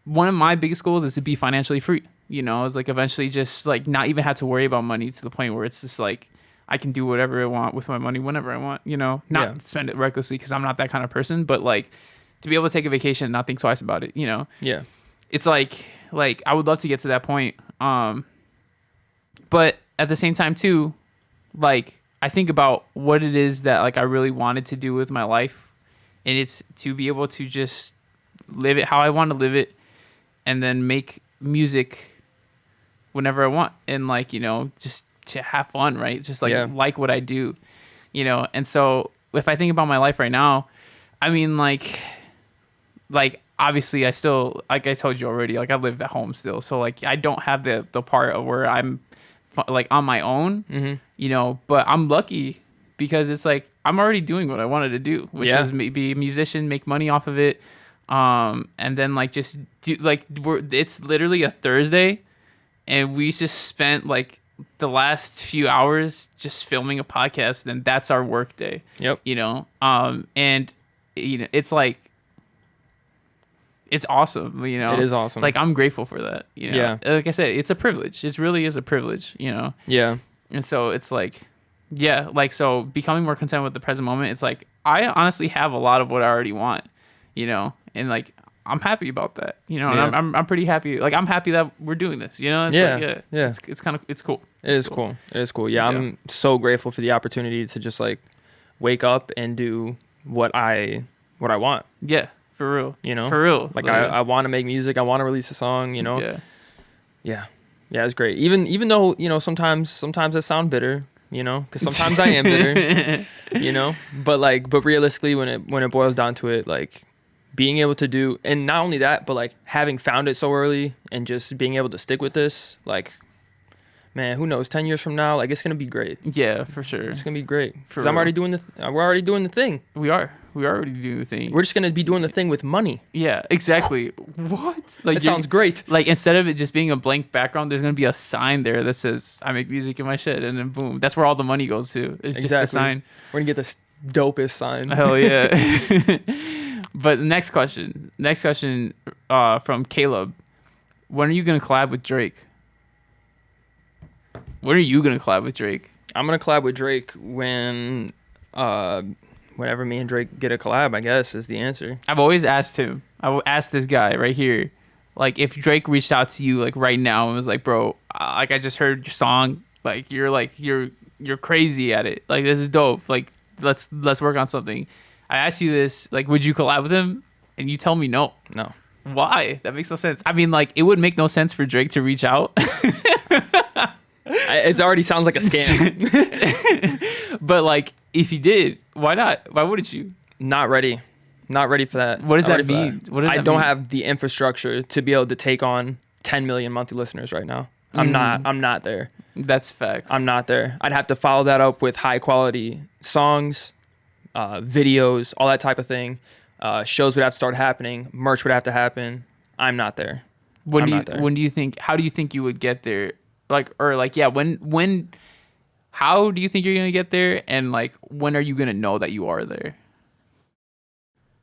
one of my biggest goals is to be financially free. It's like eventually just like not even have to worry about money to the point where it's just like I can do whatever I want with my money whenever I want, not spend it recklessly because I'm not that kind of person, but like to be able to take a vacation and not think twice about it, Yeah. It's like I would love to get to that point. But at the same time too, like I think about what it is that like I really wanted to do with my life, and it's to be able to just live it how I want to live it, and then make music whenever I want, and like, just to have fun, right? Just like what I do, and so if I think about my life right now, I mean, like obviously I still, like I told you already, like I live at home still, so like I don't have the part of where I'm like on my own, but I'm lucky because it's like I'm already doing what I wanted to do, which is be a musician, make money off of it, and then like just do like it's literally a Thursday, and we just spent like the last few hours just filming a podcast, and that's our work day. Yep. And you know, it's like, it's awesome, you know. It is awesome. Like, I'm grateful for that, you know. Yeah. Like I said, it's a privilege. It really is a privilege, you know. Yeah. And so it's like, yeah, like, so becoming more content with the present moment, it's like, I honestly have a lot of what I already want, you know, and like, I'm happy about that, you know, and Yeah. I'm pretty happy. Like, I'm happy that we're doing this, you know. It's Yeah. like, Yeah. It's kind of, it's cool. It is cool. It is cool. Yeah, I'm so grateful for the opportunity to just like wake up and do what I want. Yeah, for real. You know, for real. Like I want to make music. I want to release a song. You know. Yeah. Yeah. Yeah, it's great. Even though, you know, sometimes I sound bitter. You know, because sometimes I am bitter. You know, but realistically, when it boils down to it, like, being able to do, and not only that, but like having found it so early and just being able to stick with this, like, man, who knows, 10 years from now, like, it's gonna be great. Yeah, for sure. It's gonna be great because For I'm already doing we're already doing the thing. We are already doing the thing. We're just gonna be doing the thing with money. Yeah, exactly. What? Like, That sounds great. Like, instead of it just being a blank background, there's gonna be a sign there that says "I make music in my shed," and then boom, that's where all the money goes to. It's just the sign. We're gonna get the dopest sign. Hell yeah. But next question from Caleb. When are you gonna collab with Drake? When are you gonna collab with Drake? I'm gonna collab with Drake whenever me and Drake get a collab, I guess, is the answer. I've always asked him. I will ask this guy right here, like, if Drake reached out to you like right now and was like, bro, like, I just heard your song, like you're crazy at it, like, this is dope, like, let's work on something. I asked you this, like, would you collab with him? And you tell me no. No. Why? That makes no sense. I mean, like, it would make no sense for Drake to reach out. It already sounds like a scam. But like, if he did, why not? Why wouldn't you? Not ready for that. What does Not that ready for mean? What does I that don't mean? have the infrastructure to be able to take on 10 million monthly listeners right now. I'm not there. That's facts. I'm not there. I'd have to follow that up with high quality songs, videos, all that type of thing. Shows would have to start happening. Merch would have to happen. I'm not there. When I'm do you not there. when do you think? How do you think you would get there? Like, or like, yeah. When? How do you think you're gonna get there? And like, when are you gonna know that you are there?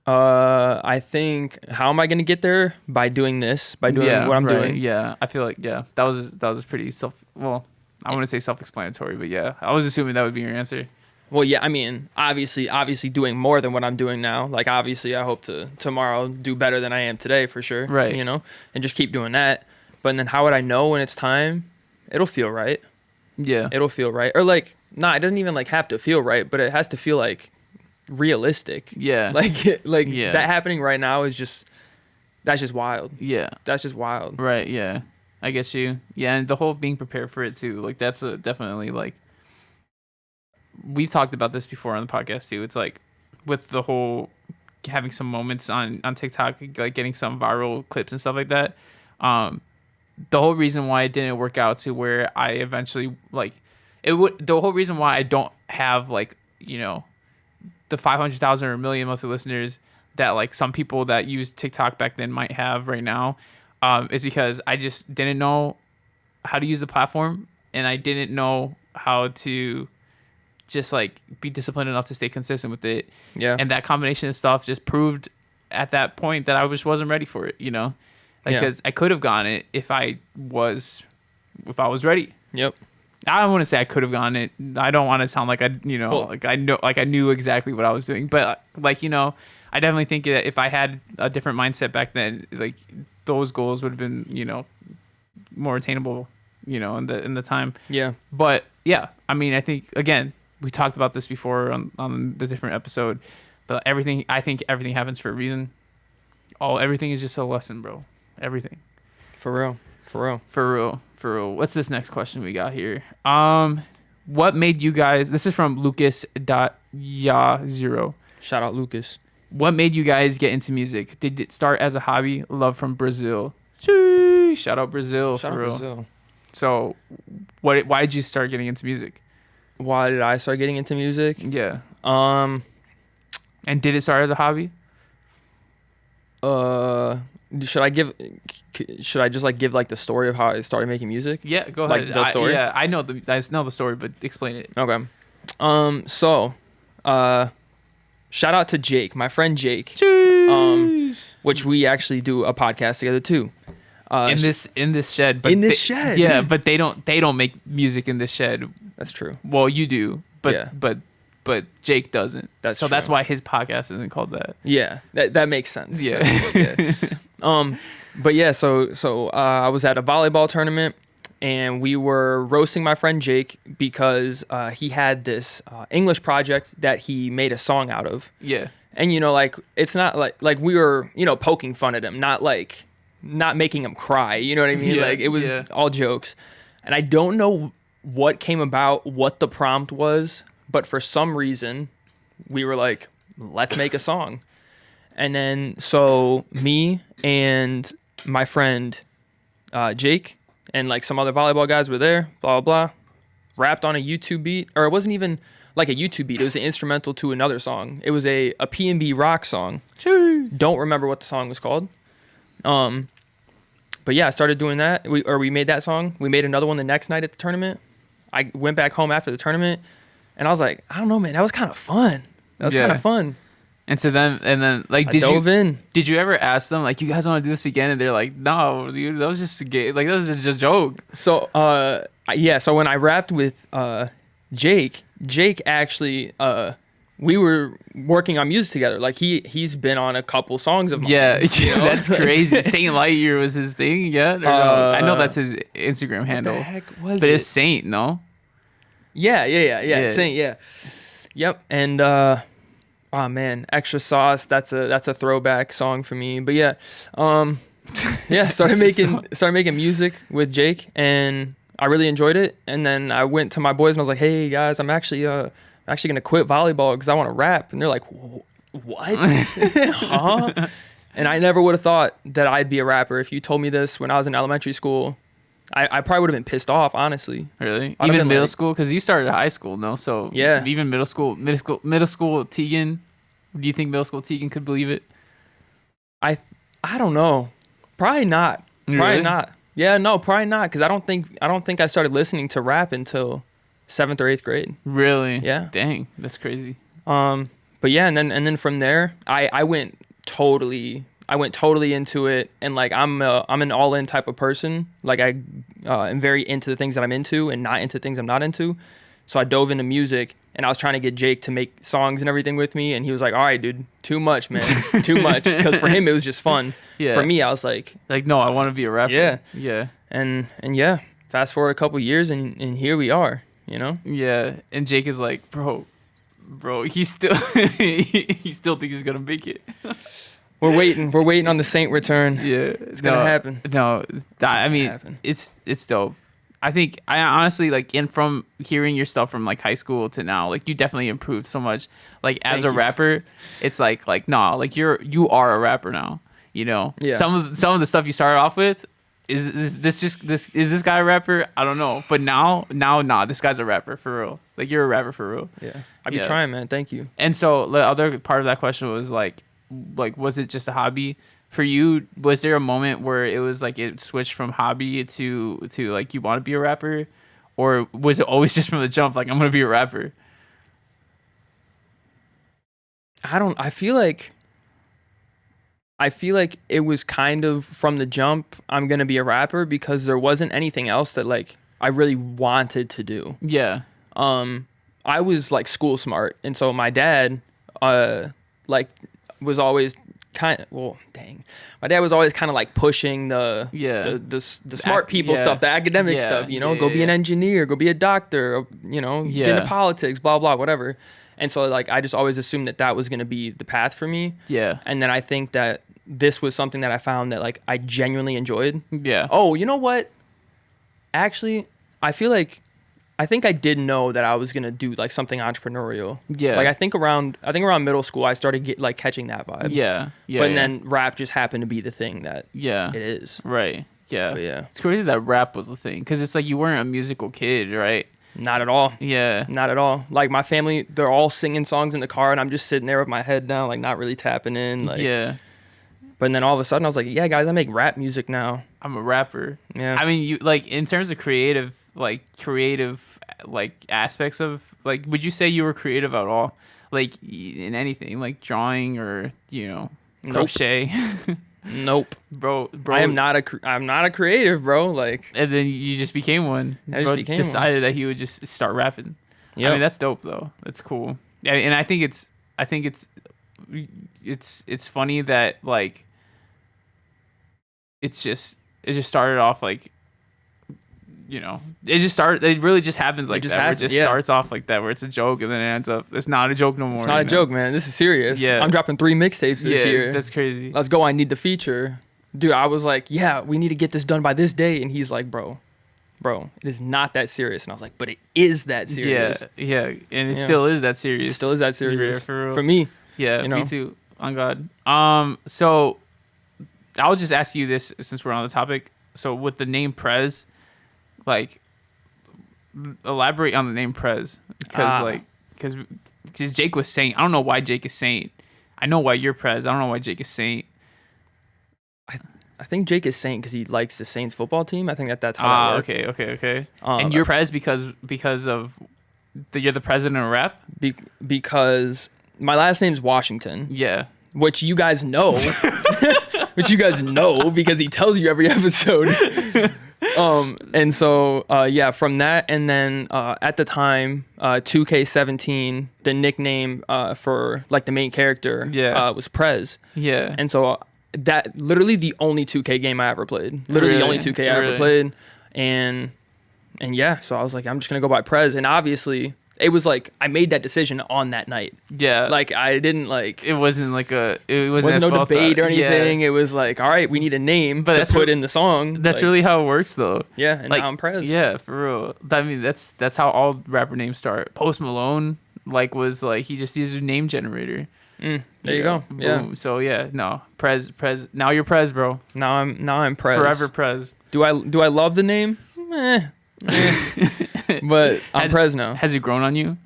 I think, how am I gonna get there? By doing this, by doing what I'm doing. Yeah, I feel like, yeah, that was pretty well, I wouldn't say self-explanatory, but yeah, I was assuming that would be your answer. Well, yeah, I mean, obviously doing more than what I'm doing now. Like, obviously, I hope to tomorrow do better than I am today, for sure. Right. You know, and just keep doing that. But then how would I know when it's time? It'll feel right. Yeah. It'll feel right. Or like, it doesn't even like have to feel right, but it has to feel like realistic. Yeah. Like Yeah. that happening right now is just, that's just wild. Yeah. That's just wild. Right. Yeah. I guess you. Yeah, and the whole being prepared for it too. Like, that's definitely, like, we've talked about this before on the podcast too. It's like, with the whole having some moments on TikTok, like getting some viral clips and stuff like that. The whole reason why it didn't work out to where I eventually, like, the whole reason why I don't have, like, you know, the 500,000 or a million monthly listeners that like some people that use TikTok back then might have right now, is because I just didn't know how to use the platform, and I didn't know how to just like be disciplined enough to stay consistent with it. Yeah. And that combination of stuff just proved at that point that I just wasn't ready for it, you know? Like, because I could have gone it if I was ready. Yep. I don't want to say I could have gone it. I don't want to sound like I knew exactly what I was doing. But like, you know, I definitely think that if I had a different mindset back then, like, those goals would have been, you know, more attainable, you know, in the time. Yeah. But yeah, I mean, I think, again, we talked about this before on the different episode, but I think everything happens for a reason. Everything is just a lesson, bro. Everything. For real. For real. What's this next question we got here? What made you guys, this is from Lucas.ya0. Shout out Lucas. What made you guys get into music? Did it start as a hobby? Love from Brazil. Sheesh. Shout out Brazil. Shout for out real. Brazil. So why did you start getting into music? Why did I start getting into music? Yeah. And did it start as a hobby? should I just like give like the story of how I started making music? Yeah, go Like ahead. the story? I know the story, but explain it. Okay. So, shout out to Jake, my friend Jake, Jeez. which we actually do a podcast together too. In this shed, but in this shed. Yeah, but they don't make music in this shed. That's true. Well, you do, but Yeah. but Jake doesn't. That's that's true. why his podcast isn't called that. Yeah, that makes sense. Yeah. But yeah, so I was at a volleyball tournament, and we were roasting my friend Jake because he had this English project that he made a song out of. Yeah. And like it's not like we were poking fun at him, not making him cry. You know what I mean? Yeah, Like it was yeah. all jokes. And I don't know what came about, what the prompt was, but for some reason we were like, let's make a song. And then so me and my friend Jake and like some other volleyball guys were there, blah, blah, blah, rapped on a YouTube beat, or it wasn't even like a YouTube beat. It was an instrumental to another song. It was a P&B rock song. Don't remember what the song was called. But yeah, I started doing that. We made that song. We made another one the next night at the tournament. I went back home after the tournament, and I was like, I don't know, man. That was kind of fun. That was Yeah. kind of fun. And so then like I did dove in. you ever ask them like, you guys want to do this again? And they're like, no, dude, that was just a game. Like that was just a joke. So yeah. So when I rapped with Jake actually we were working on music together. Like he's been on a couple songs of mine. Yeah, you know? that's crazy. Saint Lightyear was his thing. Yeah, or no? I know that's his Instagram What handle. the heck was But it? it's Saint, no? Yeah. Yeah. Saint, yeah. Yep. And oh man, Extra Sauce, that's a throwback song for me. But yeah. Yeah, started making music with Jake, and I really enjoyed it. And then I went to my boys and I was like, "Hey guys, I'm actually gonna quit volleyball because I want to rap." And they're like, "What?" Huh? And I never would have thought that I'd be a rapper. If you told me this when I was in elementary school, I probably would have been pissed off, honestly. Really? I'd have Even been middle like- school? Because you started high school, no? So Yeah. Even middle school, Tegan. Do you think middle school Tegan could believe it? I don't know. Probably not. Probably Really? not. Yeah, no, probably not. Because I don't think I started listening to rap until 7th or 8th grade. Really? Yeah. Dang, that's crazy. But yeah, and then from there, I went totally into it, and like I'm an all-in type of person. Like I am very into the things that I'm into and not into things I'm not into. So I dove into music, and I was trying to get Jake to make songs and everything with me, and he was like, "All right, dude, too much, man, too much." Because for him it was just fun. Yeah. For me, I was like, Like, no, I want to be a rapper. Yeah. Yeah. and yeah. Fast forward a couple years, and here we are. You know. Yeah. And Jake is like, bro, he still he still thinks he's gonna make it. We're waiting on the Saint return. Yeah, It's gonna happen. No, I mean, happen. it's dope. I think I honestly like, and from hearing your stuff from like high school to now, like you definitely improved so much. Like as Thank a you. rapper, it's like nah, like you are a rapper now. You know, Yeah. some of the stuff you started off with is this guy a rapper? I don't know, but now nah, this guy's a rapper for real. Like you're a rapper for real. Yeah. I be Yeah. trying, man. Thank you. And so the other part of that question was like was it just a hobby for you? Was there a moment where it was like it switched from hobby to like you want to be a rapper, or was it always just from the jump like I'm gonna be a rapper? I feel like it was kind of from the jump, I'm going to be a rapper, because there wasn't anything else that like I really wanted to do. Yeah, I was like school smart, and so my dad like was always my dad was always kind of like pushing the Yeah. the smart Ac- people yeah. stuff, the academic Yeah, stuff, yeah, go be an yeah. engineer, go be a doctor, or, get Yeah. into politics, blah blah, whatever. And so like I just always assumed that was going to be the path for me. yeah, And then I think that this was something that I found that like I genuinely enjoyed. yeah. Oh, you know what? Actually, I think I did know that I was gonna do like something entrepreneurial. Yeah. Like I think around middle school I started catching that vibe. yeah, yeah. But yeah. then rap just happened to be the thing that yeah, it is. right, yeah. But yeah, It's crazy that rap was the thing because it's like you weren't a musical kid, right? not at all. Yeah, Not at all. Like my family, they're all singing songs in the car, and I'm just sitting there with my head down, like not really tapping in. Like, yeah. But then all of a sudden I was like, yeah, guys, I make rap music now. I'm a rapper. Yeah. I mean, you like in terms of creative like aspects of like, would you say you were creative at all, like in anything, like drawing or Nope. crochet? Nope. bro I'm not a creative, bro. Like, And then you just became one. I just Bro became one. decided that he would just start rapping. yeah. I mean, that's dope though. That's cool. And I think it's funny that like it just started off like it really just happens like just that. Where it happens, just yeah. starts off like that, where it's a joke and then it ends up it's not a joke no more. It's not a joke, man. This is serious. Yeah. I'm dropping 3 mixtapes this Yeah, year. that's crazy. Let's go. I need the feature. Dude, I was like, yeah, we need to get this done by this day. And he's like, bro, it is not that serious. And I was like, but it is that serious. Yeah, and it Yeah. still is that serious. It still is that serious. for real. For me. Yeah, you know? me too. On God. So I'll just ask you this since we're on the topic. So with the name Prez, like, elaborate on the name Prez because Jake was Saint. I don't know why Jake is Saint. I know why you're Prez. I don't know why Jake is Saint. I think Jake is Saint because he likes the Saints football team. I think that's how that worked. Okay. And you're Prez because of you're the president of rap. Because my last name's Washington, Yeah. which you guys know. Because he tells you every episode. And so from that, and then at the time 2K17, the nickname for like the main character was Prez. Yeah. And so that literally the only 2K game I ever played. Literally the only Really? 2K I ever played. And yeah, so I was like, I'm just gonna go by Prez. And obviously it was like I made that decision on that night. Yeah. Like I didn't like it wasn't like it wasn't no thought debate that. or anything. Yeah. It was like, all right, we need a name to that's put re- in the song. That's Like, really how it works though. yeah, and like, now I'm Prez. Yeah, for real. I mean, that's how all rapper names start. Post Malone was like he just used a name generator. There you go. Yeah. Boom. So yeah, no, Prez. Now you're Prez, bro. Now I'm Prez. Forever Prez. Do I love the name? But I'm Prez now. Has it grown on you?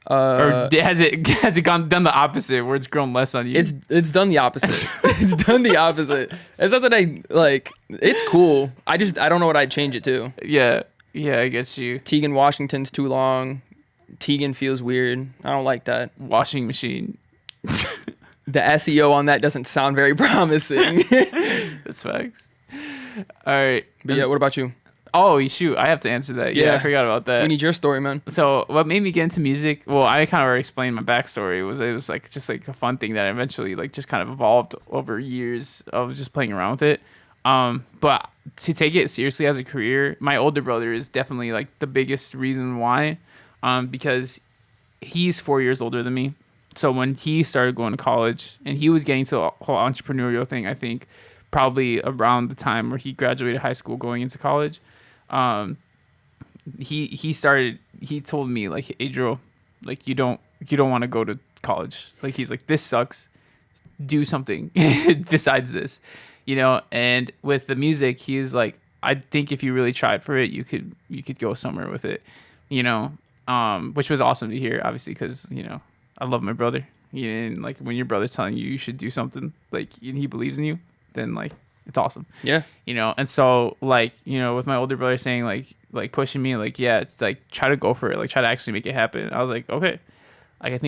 Or has it done the opposite where it's grown less on you? It's done the opposite. It's done the opposite. It's not that I like. It's cool. I don't know what I'd change it to. yeah, I get you. Tegan Washington's too long. Tegan feels weird. I don't like that. Washing machine. The SEO on that doesn't sound very promising. That's facts. All right. But yeah, what about you? Oh, shoot. I have to answer that. Yeah, I forgot about that. We need your story, man. So what made me get into music? Well, I kind of already explained my backstory. It was like just like a fun thing that eventually like just kind of evolved over years of just playing around with it. But to take it seriously as a career, my older brother is definitely like the biggest reason why. Because he's 4 years older than me. So when he started going to college and he was getting to a whole entrepreneurial thing, I think probably around the time where he graduated high school going into college, he told me like, Adriel, like you don't want to go to college. Like he's like, this sucks. Do something besides this, and with the music, he's like, I think if you really tried for it, you could go somewhere with it, which was awesome to hear, obviously, because I love my brother. And like when your brother's telling you should do something, like and he believes in you, then like it's awesome. Yeah. And so like with my older brother saying like pushing me, like yeah, like try to go for it, like try to actually make it happen. I was like, okay, like I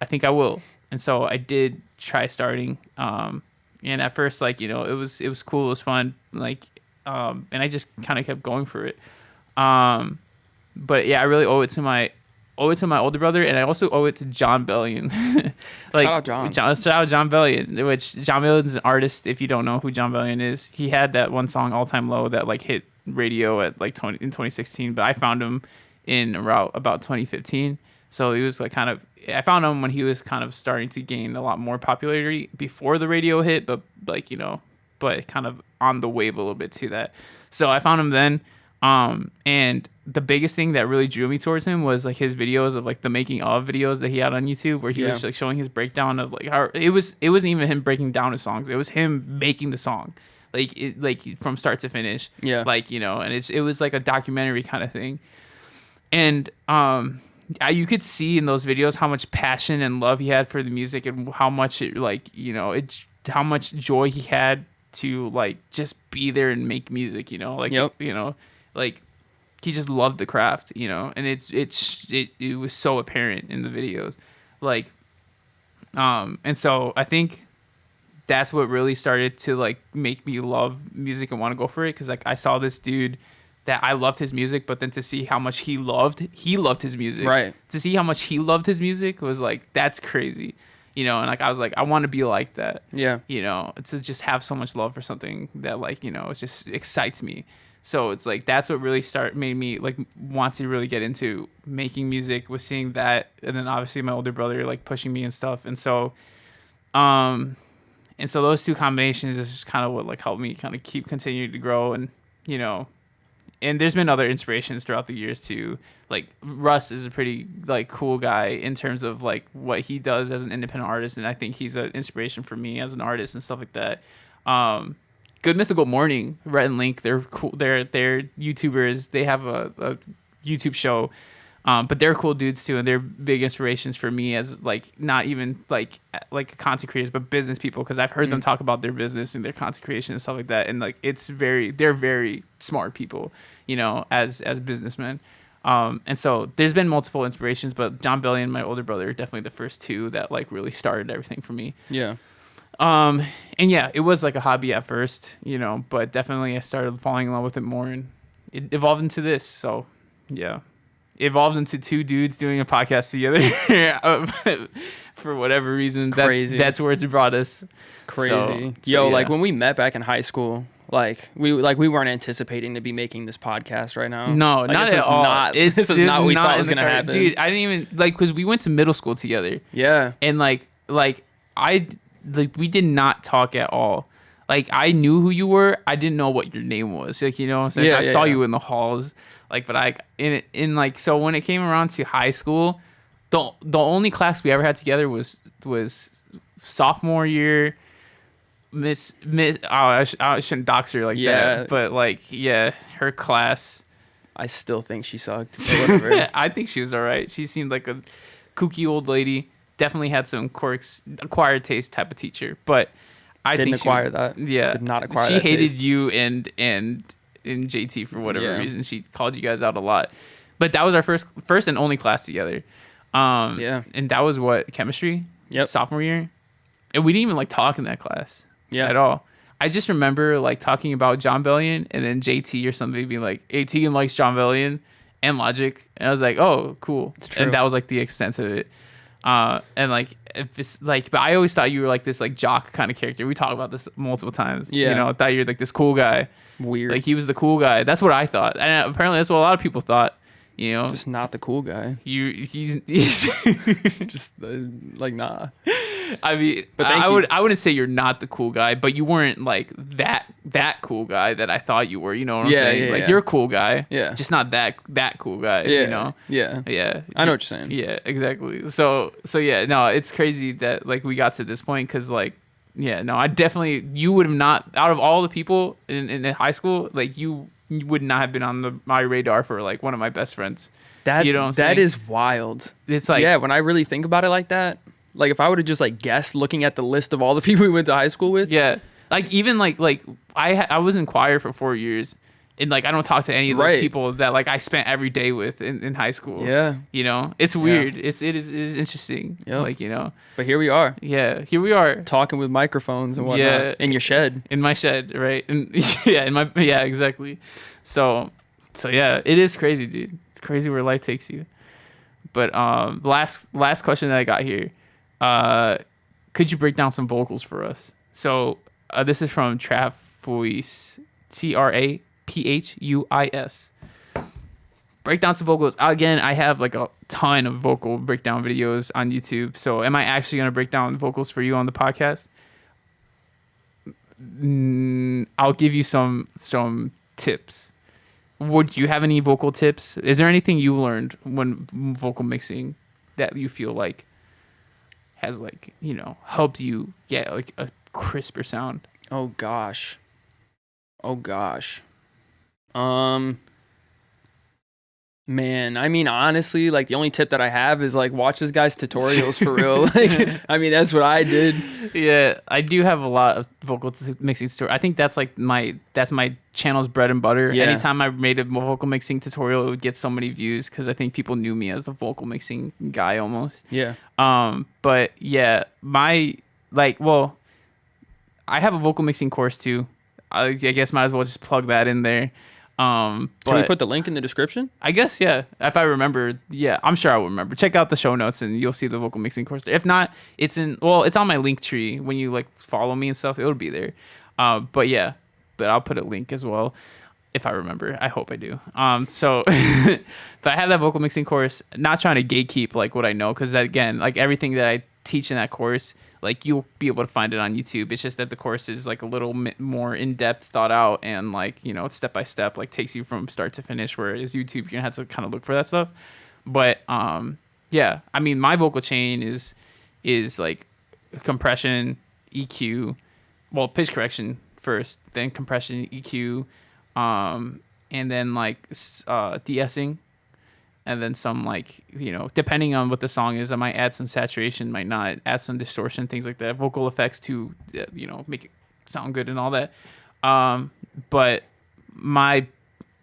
think I will. And so I did try starting. And at first, like it was cool, it was fun, like and I just kind of kept going for it. But yeah, I really owe it to my older brother, and I also owe it to John Bellion. Like, Shout out John. Shout out John Bellion, which John Bellion is an artist. If you don't know who John Bellion is, he had that one song All Time Low that like hit radio at like in 2016, but I found him in about 2015. So he was like I found him when he was kind of starting to gain a lot more popularity before the radio hit, but like but kind of on the wave a little bit to that. So I found him then. And the biggest thing that really drew me towards him was like his videos of like the making of videos that he had on YouTube, where he was like showing his breakdown of like how it wasn't even him breaking down his songs. It was him making the song, like from start to finish. Yeah. Like, and it was like a documentary kind of thing. And, you could see in those videos how much passion and love he had for the music, and how much it like, how much joy he had to like just be there and make music, like, Yep. like he just loved the craft, you know, and it was so apparent in the videos, like, and so I think that's what really started to like make me love music and want to go for it, because like I saw this dude that I loved his music, but then to see how much he loved his music, Right. to see how much he loved his music was like, that's crazy, you know. And like I was like, I want to be like that, Yeah. you know, to just have so much love for something that, like, you know, it just excites me. So it's like that's what really made me like want to really get into making music, was seeing that, and then obviously my older brother like pushing me and stuff. And so those two combinations is just kind of what like helped me kind of keep continuing to grow. And you know, and there's been other inspirations throughout the years too. Like Russ is a pretty like cool guy in terms of like what he does as an independent artist, and I think he's an inspiration for me as an artist and stuff like that. Good Mythical Morning, Rhett and Link, they're cool. They're YouTubers. They have a YouTube show, but they're cool dudes too, and they're big inspirations for me as like not even like content creators, but business people, because I've heard them talk about their business and their content creation and stuff like that, and like they're very smart people, you know, as businessmen. And so there's been multiple inspirations, but Jon Bellion, my older brother, are definitely the first two that like really started everything for me. Yeah. And yeah, it was like a hobby at first, you know, but definitely I started falling in love with it more, and it evolved into this. So yeah, it evolved into two dudes doing a podcast together for whatever reason. Crazy. That's where it's brought us. Crazy. So, Yo, yeah. like when we met back in high school, like we weren't anticipating to be making this podcast right now. No, Like, not this at was all. Not, this is not what we thought was gonna happen. Dude, I didn't even like, because we went to middle school together. Yeah. And we did not talk at all. Like I knew who you were, I didn't know what your name was. Like, you know, so I saw you in the halls. Like, but so when it came around to high school, the only class we ever had together was sophomore year. Miss I shouldn't dox her like that, but like, yeah, her class. I still think she sucked. Or whatever. I think she was all right. She seemed like a kooky old lady. Definitely had some quirks, acquired taste type of teacher, but I Didn't think acquire that. Yeah, Did not acquire She that hated taste. you and JT for whatever Yeah. reason. She called you guys out a lot, but that was our first and only class together. Yeah. And that was what, chemistry. Yep. Sophomore year, and we didn't even like talk in that class. Yeah. At all. I just remember like talking about Jon Bellion, and then JT or somebody being like, "Hey, Tegan likes Jon Bellion and Logic," and I was like, "Oh, cool." It's true. And that was like the extent of it. And like, if it's like, but I always thought you were like this like jock kind of character. We talked about this multiple times. Yeah. You know, I thought you were like this cool guy. Weird. Like he was the cool guy. That's what I thought, and apparently that's what a lot of people thought. You know, just not the cool guy. he's Just like nah. I mean, But I wouldn't say you're not the cool guy, but you weren't like that cool guy that I thought you were. You know what I'm saying? Yeah, like yeah. you're a cool guy. Yeah. Just not that cool guy. Yeah. You know? Yeah. Yeah. I know what you're saying. Yeah, exactly. So yeah, no, it's crazy that like we got to this point, because like, yeah, no, you would have not, out of all the people in high school, like you would not have been on my radar for like one of my best friends. That, you know what I'm that saying? is wild. It's like, yeah, when I really think about it like that, like if I would have just like guessed looking at the list of all the people we went to high school with. yeah, like even like I was in choir for 4 years, and like I don't talk to any of those Right. people that like I spent every day with in high school. Yeah. You know, it's weird. It is interesting. Yep. Like, you know, But here we are, yeah, here we are talking with microphones and whatnot Yeah. in your shed. in my shed, right? And yeah, exactly. So yeah, it is crazy, dude. It's crazy where life takes you. But last question that I got here, could you break down some vocals for us? So this is from Traphus, Traphuis. Break down some vocals. Again, I have like a ton of vocal breakdown videos on YouTube. So am I actually gonna break down vocals for you on the podcast? I'll give you some tips. Would you have any vocal tips? Is there anything you learned when vocal mixing that you feel like has like, you know, helped you get like a crisper sound? Oh gosh. Man, I mean, honestly, like the only tip that I have is like watch this guy's tutorials for real. Like, I mean, that's what I did. Yeah, I do have a lot of mixing tutorials. I think that's like my channel's bread and butter. Yeah. Anytime I made a vocal mixing tutorial, it would get so many views because I think people knew me as the vocal mixing guy almost. Yeah. But yeah, well, I have a vocal mixing course too. I guess might as well just plug that in there. Can we But put the link in the description? I guess, yeah. If I remember, yeah, I'm sure I will remember. Check out the show notes and you'll see the vocal mixing course there. If not, it's on my link tree. When you like follow me and stuff, it'll be there. But yeah, but I'll put a link as well if I remember. I hope I do. So, but I have that vocal mixing course. Not trying to gatekeep like what I know, because again, like everything that I teach in that course, like you'll be able to find it on YouTube. It's just that the course is like a little more in depth, thought out, and like it's step by step, like takes you from start to finish. Whereas YouTube, you're gonna have to kind of look for that stuff. But yeah, I mean, my vocal chain is like compression, EQ, well, pitch correction first, then compression, EQ, and then like de-essing. And then some like, depending on what the song is, I might add some saturation, might not, add some distortion, things like that. Vocal effects to, make it sound good and all that. But my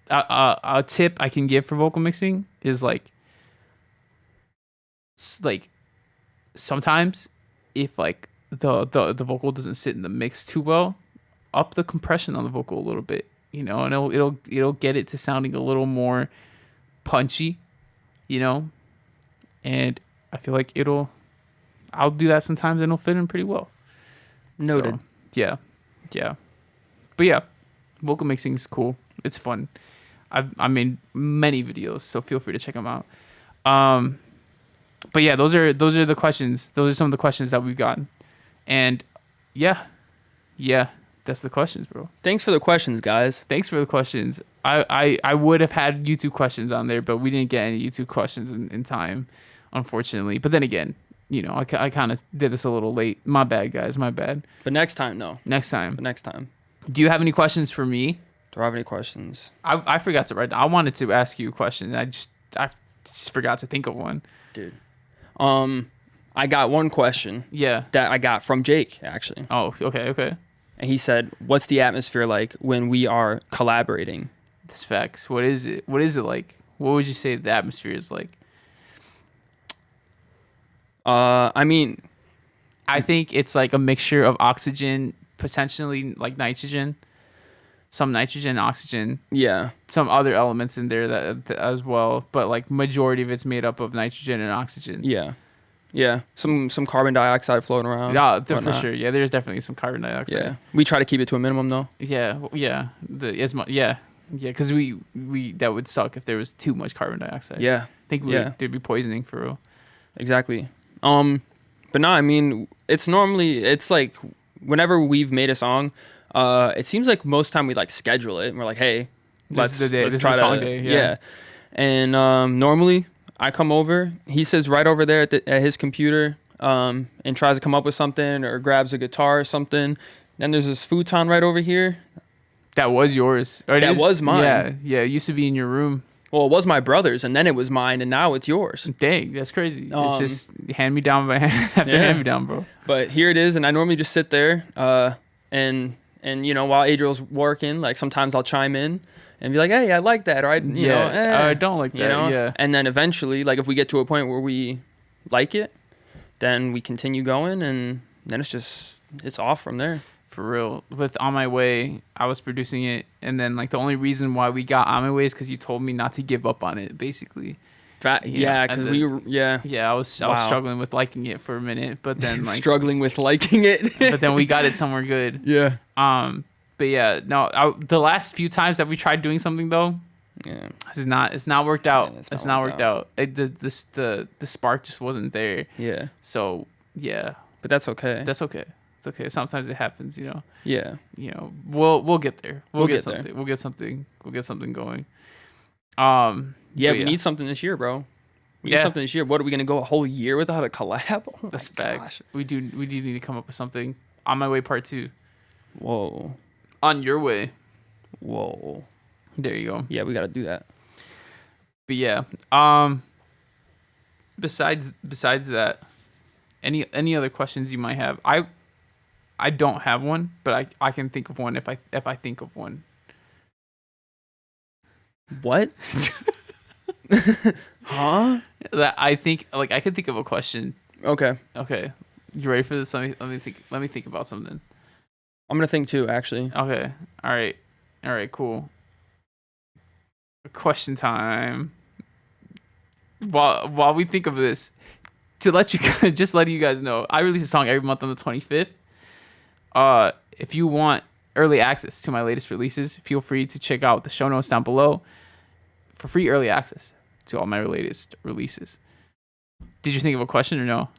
a tip I can give for vocal mixing is like sometimes if like the vocal doesn't sit in the mix too well, up the compression on the vocal a little bit, and it'll get it to sounding a little more punchy. And I feel like I'll do that sometimes and it'll fit in pretty well. Noted. So, yeah. But yeah, vocal mixing is cool. It's fun. I made many videos, so feel free to check them out. But yeah, those are the questions. Those are some of the questions that we've gotten. And yeah, that's the questions, bro. Thanks for the questions, guys. Thanks for the questions. I would have had YouTube questions on there, but we didn't get any YouTube questions in time, unfortunately. But then again, I kind of did this a little late. My bad, guys. My bad. But next time, no. Next time. But next time. Do you have any questions for me? Do I have any questions? I forgot to write. I wanted to ask you a question. I just forgot to think of one. Dude. I got one question. Yeah. That I got from Jake, actually. Oh, okay. And he said, "What's the atmosphere like when we are collaborating?" This facts. What is it? What is it like? What would you say the atmosphere is like? I mean, I think it's like a mixture of oxygen, potentially like nitrogen, some nitrogen, oxygen, yeah, some other elements in there that as well. But like majority of it's made up of nitrogen and oxygen. yeah. Some carbon dioxide floating around. Yeah, for sure. Yeah, there's definitely some carbon dioxide. Yeah, we try to keep it to a minimum though. Yeah. Because we that would suck if there was too much carbon dioxide. Yeah, I think there'd be poisoning for real. Exactly. But no, I mean, it's like whenever we've made a song, it seems like most time we like schedule it and we're like, hey, let's try to song day. Yeah. And normally I come over, he sits right over there at his computer, and tries to come up with something or grabs a guitar or something. Then there's this futon right over here. That was yours. That was mine. Yeah. It used to be in your room. Well, it was my brother's, and then it was mine, and now it's yours. Dang, that's crazy. It's just hand me down after hand me down, bro. But here it is, and I normally just sit there, and while Adriel's working, like sometimes I'll chime in and be like, hey, I like that, or I don't like that. Yeah. And then eventually, like if we get to a point where we like it, then we continue going, and then it's off from there. For real. With On My Way, I was producing it, and then like the only reason why we got On My Way is because you told me not to give up on it, basically. Because I was struggling with liking it for a minute, but then like struggling with liking it. But then we got it somewhere good. Yeah. But yeah, no. The last few times that we tried doing something though, it's not worked out. Yeah, it's not worked out. The spark just wasn't there. Yeah. So yeah. But that's okay. That's okay. Okay, sometimes it happens, Yeah. We'll get there. We'll get something. There. We'll get something going. We need something this year, bro. We need something this year. What are we gonna go a whole year without a collab? Oh that's facts. We do need to come up with something. On My Way Part 2. Whoa. On Your Way. Whoa. There you go. Yeah, we gotta do that. But yeah, besides that, any other questions you might have? I don't have one, but I can think of one if I think of one. What? Huh? That I think like I can think of a question. Okay. Okay, you ready for this? Let me think about something. I'm gonna think too, actually. Okay, all right, cool. Question time. While we think of this, to let you just letting you guys know, I release a song every month on the 25th. If you want early access to my latest releases, feel free to check out the show notes down below for free early access to all my latest releases. Did you think of a question or no?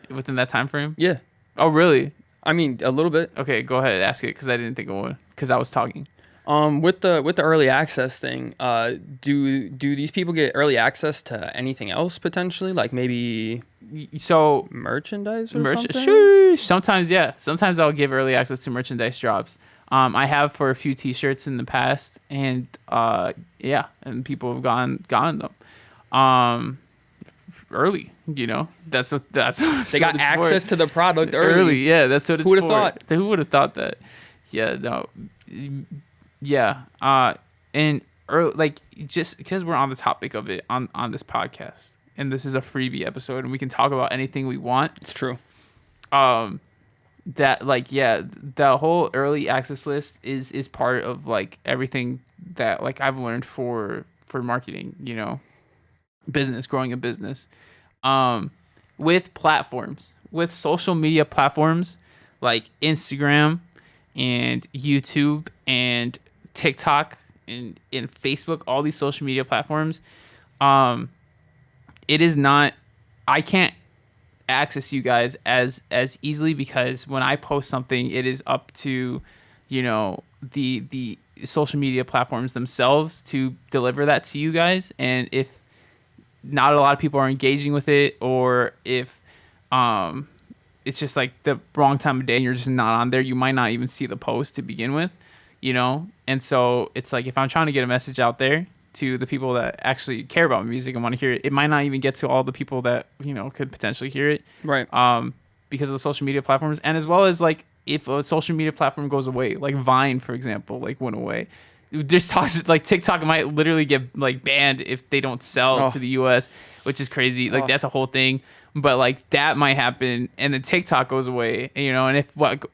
Within that time frame? Yeah. Oh, really? I mean, a little bit. Okay, go ahead, ask it because I didn't think of one because I was talking. With the early access thing, do these people get early access to anything else potentially? Like maybe So merchandise or something? sheesh. Sometimes, yeah. Sometimes I'll give early access to merchandise drops. I have for a few T-shirts in the past, and yeah, and people have gotten them. Early, you know. That's what They got access to the product early. Yeah, that's what it's Who would've for. thought? Who would have thought that? Yeah, no. Yeah. And like just because we're on the topic of it on this podcast, and this is a freebie episode, and we can talk about anything we want. It's true. That like yeah, the whole early access list is part of like everything that like I've learned for marketing, you know, growing a business. With platforms, with social media platforms like Instagram and YouTube and TikTok and Facebook, all these social media platforms, it is not, I can't access you guys as easily because when I post something, it is up to, you know, the social media platforms themselves to deliver that to you guys. And if not a lot of people are engaging with it, or if it's just like the wrong time of day and you're just not on there, you might not even see the post to begin with, you know. And so it's like if I'm trying to get a message out there to the people that actually care about music and want to hear it, it might not even get to all the people that, you know, could potentially hear it, Right. because of the social media platforms. And as well as like if a social media platform goes away, like Vine for example, like went away, this talks like TikTok might literally get like banned if they don't sell to the US, which is crazy. Like that's a whole thing. But like that might happen, and then TikTok goes away, you know. And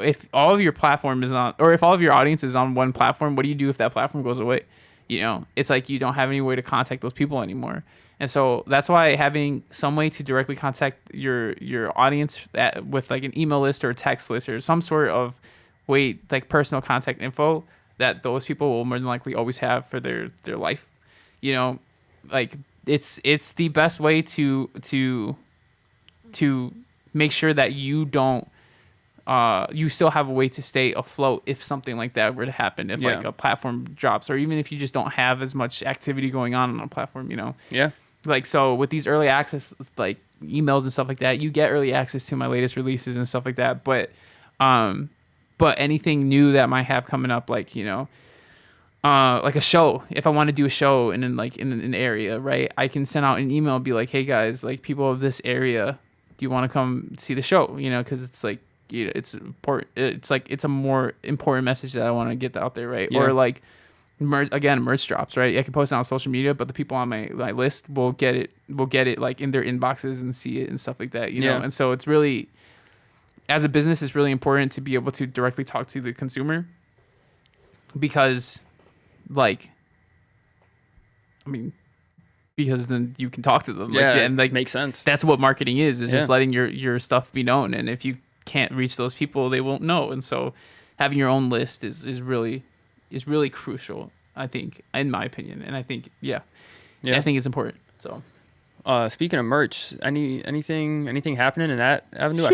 if all of your platform is on, or if all of your audience is on one platform, what do you do if that platform goes away? You know, it's like you don't have any way to contact those people anymore. And so that's why having some way to directly contact your audience with like an email list or a text list or some sort of way, like personal contact info that those people will more than likely always have for their life, you know, like it's the best way to make sure that you don't you still have a way to stay afloat if something like that were to happen, if like a platform drops, or even if you just don't have as much activity going on a platform, you know. Yeah. Like, so with these early access like emails and stuff like that, you get early access to my latest releases and stuff like that, but anything new that might have coming up, like, you know, like a show, if I want to do a show in an area, right, I can send out an email and be like, hey guys, like people of this area, do you want to come see the show? You know, because it's like, you know, it's important. It's like it's a more important message that I want to get out there, right? Yeah. Or like merch drops, right? I can post it on social media, but the people on my list will get it like in their inboxes and see it and stuff like that, you know. And so it's really, as a business, it's really important to be able to directly talk to the consumer, because like, I mean, because then you can talk to them. Yeah, like, and like makes sense. That's what marketing is just letting your stuff be known. And if you can't reach those people, they won't know. And so having your own list is really crucial, I think, in my opinion. And I think I think it's important. So speaking of merch, anything happening in that avenue?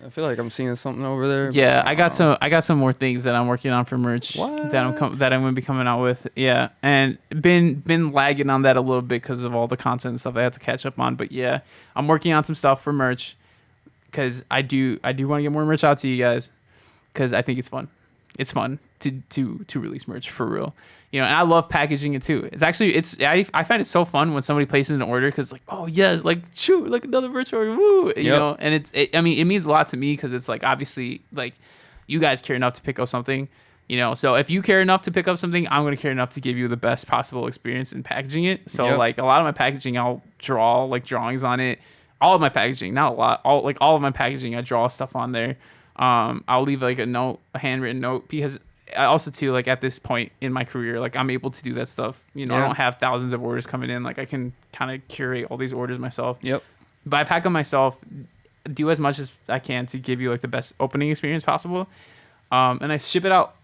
I feel like I'm seeing something over there. Yeah, I got some more things that I'm working on for merch that I'm going to be coming out with. Yeah, and been lagging on that a little bit because of all the content and stuff I had to catch up on. But yeah, I'm working on some stuff for merch because I do want to get more merch out to you guys because I think it's fun. it's fun to release merch for real. You know, and I love packaging it too. It's actually I find it so fun when somebody places an order because like, oh yes, like shoot, like another merch order, woo, you know. And I mean, it means a lot to me because it's like obviously like you guys care enough to pick up something, you know. So if you care enough to pick up something, I'm gonna care enough to give you the best possible experience in packaging it. So like a lot of my packaging, I'll draw like drawings on it. All of my packaging, not a lot, all of my packaging, I draw stuff on there. I'll leave like a handwritten note because I also too like at this point in my career, like I'm able to do that stuff. You know, I don't have thousands of orders coming in. Like I can kind of curate all these orders myself. Yep. But I pack them myself, do as much as I can to give you like the best opening experience possible. And I ship it out,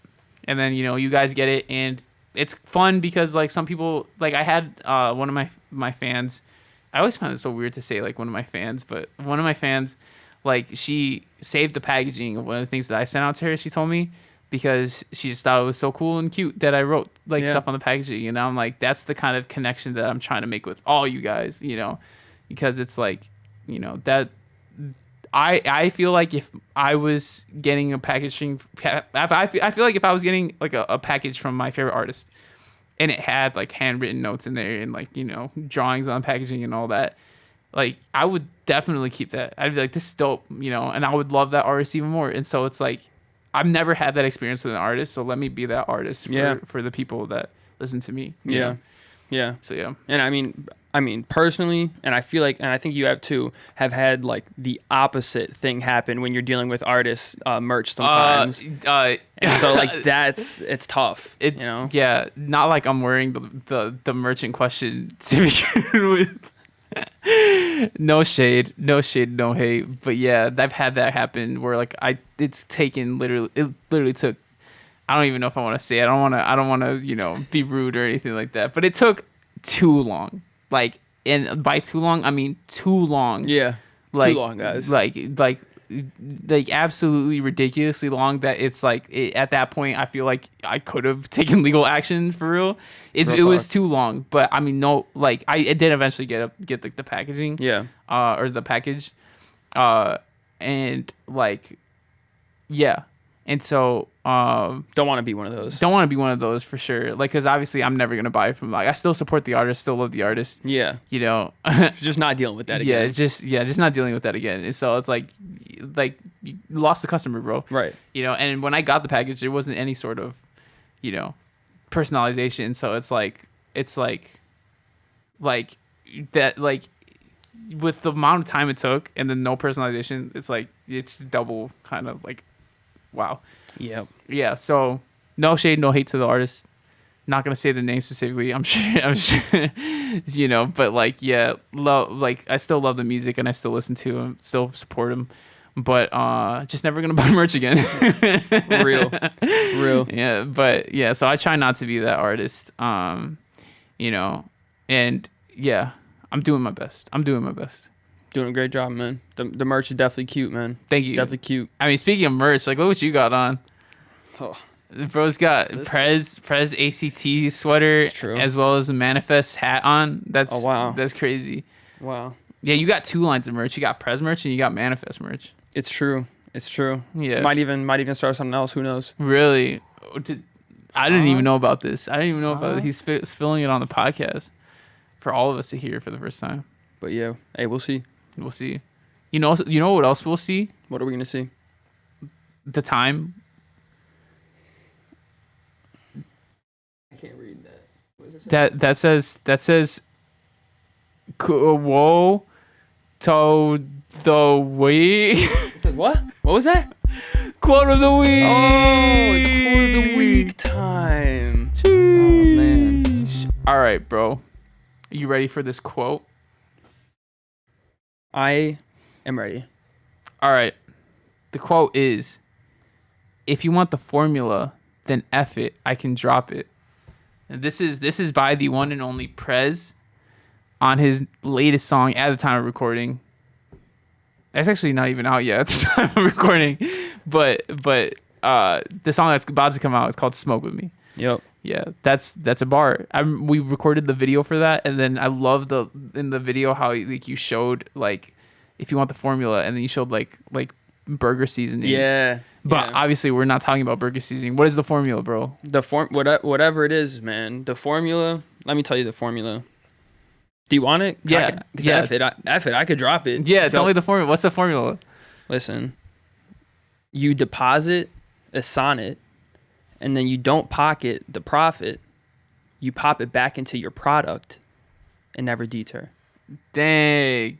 and then you know you guys get it, and it's fun because like some people like I had one of my fans. I always find it so weird to say like one of my fans, but one of my fans, like she saved the packaging of one of the things that I sent out to her. She told me. Because she just thought it was so cool and cute that I wrote like stuff on the packaging, and I'm like, that's the kind of connection that I'm trying to make with all you guys, you know, because it's like, you know, that I feel like if I was getting a packaging, I feel like if I was getting like a package from my favorite artist, and it had like handwritten notes in there and like, you know, drawings on packaging and all that, like I would definitely keep that. I'd be like, this is dope, you know, and I would love that artist even more. And so it's like, I've never had that experience with an artist, so let me be that artist for the people that listen to me. Yeah. So yeah. And I mean personally, and I feel like, and I think you have too, have had like the opposite thing happen when you're dealing with artists merch sometimes. And so like it's tough. You know? Yeah, not like I'm wearing the merch in question to begin with. No shade, no hate, but yeah, I've had that happen where like it literally took, I don't even know if I want to say it. I don't want to, you know, be rude or anything like that, but it took too long. Like, and by too long, I mean too long. Yeah, like, too long, guys. Like absolutely ridiculously long that it's like at that point I feel like I could have taken legal action for real. It was too long, but I mean no, like I did eventually get like the packaging, or the package, and like yeah, and so don't want to be one of those. Don't want to be one of those for sure. Like, because obviously I'm never gonna buy from. Like, I still support the artist, still love the artist. Yeah, you know, just not dealing with that again. just not dealing with that again. And so it's like you lost the customer, bro. Right. You know, and when I got the package, there wasn't any sort of, you know, personalization. So it's like that, like with the amount of time it took and then no personalization, it's double kind of like, wow. Yep. Yeah. So no shade, no hate to the artist. Not gonna say the name specifically. I'm sure, you know. But like, yeah, I still love the music and I still listen to him, still support him. But just never gonna buy merch again. Real. Yeah. But yeah. So I try not to be that artist. You know, and yeah, I'm doing my best. Doing a great job, man. The merch is definitely cute, man. Thank you. Definitely cute. I mean, speaking of merch, like look what you got on. Oh. Bro's got Prez ACT sweater as well as a Manifest hat on. That's That's crazy. Wow. Yeah, you got two lines of merch. You got Prez merch and you got Manifest merch. It's true. Yeah. Might even start something else. Who knows? Really? I didn't even know about this. I didn't even know about it. He's spilling it on the podcast for all of us to hear for the first time. But yeah, hey, we'll see. We'll see. You know what else we'll see? What are we gonna see? The time. I can't read that. What does it say? That says Whoa to the week. It said what? What was that? Quote of the week. Oh, it's quote of the week time. Oh man. All right, bro. Are you ready for this quote? I am ready. All right. The quote is, "If you want the formula, then F it. I can drop it." And this is by the one and only Prez on his latest song at the time of recording. That's actually not even out yet at the time of recording, but the song that's about to come out is called "Smoke with Me." Yep. Yeah, that's a bar. We recorded the video for that, and then I love in the video how like you showed like if you want the formula, and then you showed like burger seasoning. Yeah. But Yeah. obviously, we're not talking about burger seasoning. What is the formula, bro? Whatever it is, man. The formula. Let me tell you the formula. Do you want it? 'Cause Yeah. I could, 'cause Yeah. F it. I could drop it. Yeah, tell me the formula. What's the formula? Listen. You deposit a sonnet, and then you don't pocket the profit. You pop it back into your product, and never deter. Dang.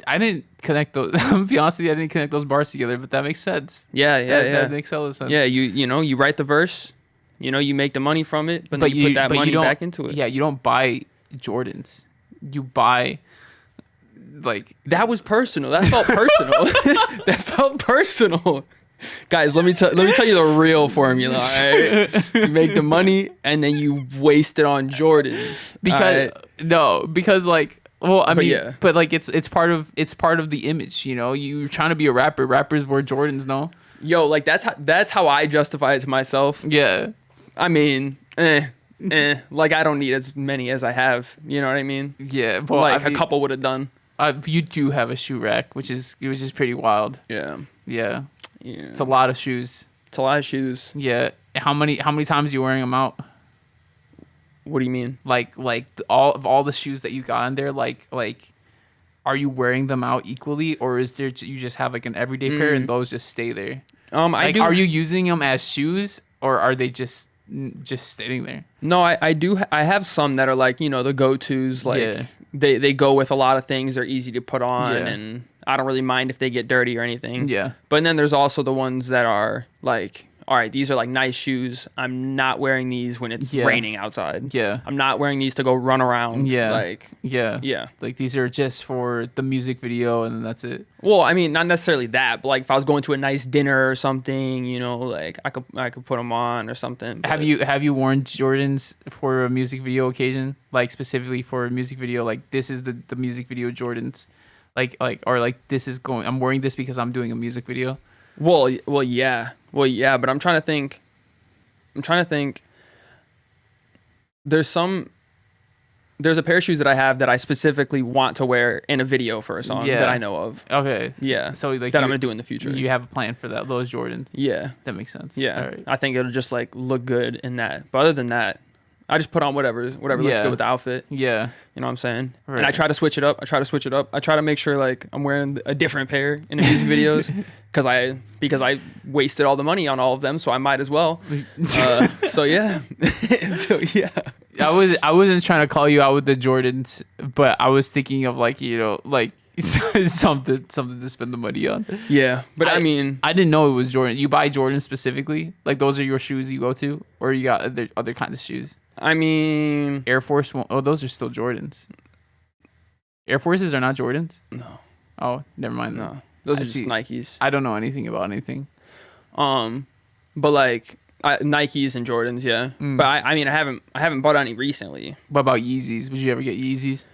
I didn't connect those. I'm gonna be honest with you, I didn't connect those bars together, but that makes sense. Yeah. That makes a lot of sense. Yeah, you write the verse, you make the money from it, but then you put that money don't, back into it. Yeah, you don't buy Jordans. You buy like That was personal. That felt personal. That felt personal. Guys, let me tell you the real formula. All right, you make the money and then you waste it on Jordans. because like well, I mean, yeah. but like it's part of the image, you know. You're trying to be a rapper. Rappers wear Jordans, no? Yo, like that's how I justify it to myself. Yeah. I mean, like I don't need as many as I have. You know what I mean? Yeah. Well, Like I mean, a couple would have done. You do have a shoe rack, which is pretty wild. Yeah. Yeah. Yeah. It's a lot of shoes. It's a lot of shoes. Yeah. How many times are you wearing them out? What do you mean? Like all the shoes that you got in there, like are you wearing them out equally, or is there you just have like an everyday pair and those just stay there? Are you using them as shoes, or are they just sitting there? No, I do. I have some that are like, the go-tos. Like Yeah. they go with a lot of things. They're easy to put on, Yeah. and I don't really mind if they get dirty or anything. Yeah. But then there's also the ones that are like, all right, these are like nice shoes. I'm not wearing these when it's Yeah. raining outside. Yeah. I'm not wearing these to go run around. Yeah. Like, Yeah. yeah. Like these are just for the music video and then that's it. Well, I mean, not necessarily that, but like if I was going to a nice dinner or something, like I could put them on or something. Have you worn Jordans for a music video occasion? Like specifically for a music video, like this is the music video Jordans. Or this is going, I'm wearing this because I'm doing a music video. Well, yeah, but I'm trying to think. There's a pair of shoes that I have that I specifically want to wear in a video for a song Yeah. that I know of. Okay. Yeah. So like that I'm gonna do in the future. You have a plan for that, those Jordans. Yeah. That makes sense. Yeah. All right. I think it'll just like look good in that. But other than that, I just put on whatever looks Yeah. good with the outfit. Yeah. You know what I'm saying? Right. And I try to switch it up. I try to make sure like I'm wearing a different pair in the music videos because I wasted all the money on all of them, so I might as well. So yeah. So yeah. I wasn't trying to call you out with the Jordans, but I was thinking of like something to spend the money on. Yeah, but I mean, I didn't know it was Jordan. You buy Jordan specifically? Like those are your shoes you go to, or you got other kinds of shoes? I mean, Air Force One. Oh, those are still Jordans. Air Forces are not Jordans. no, Oh, never mind. no, those I are just see. Nikes. I don't know anything about anything. But like Nikes and Jordans, yeah. Mm. But I mean, I haven't bought any recently. What about Yeezys? Would you ever get Yeezys?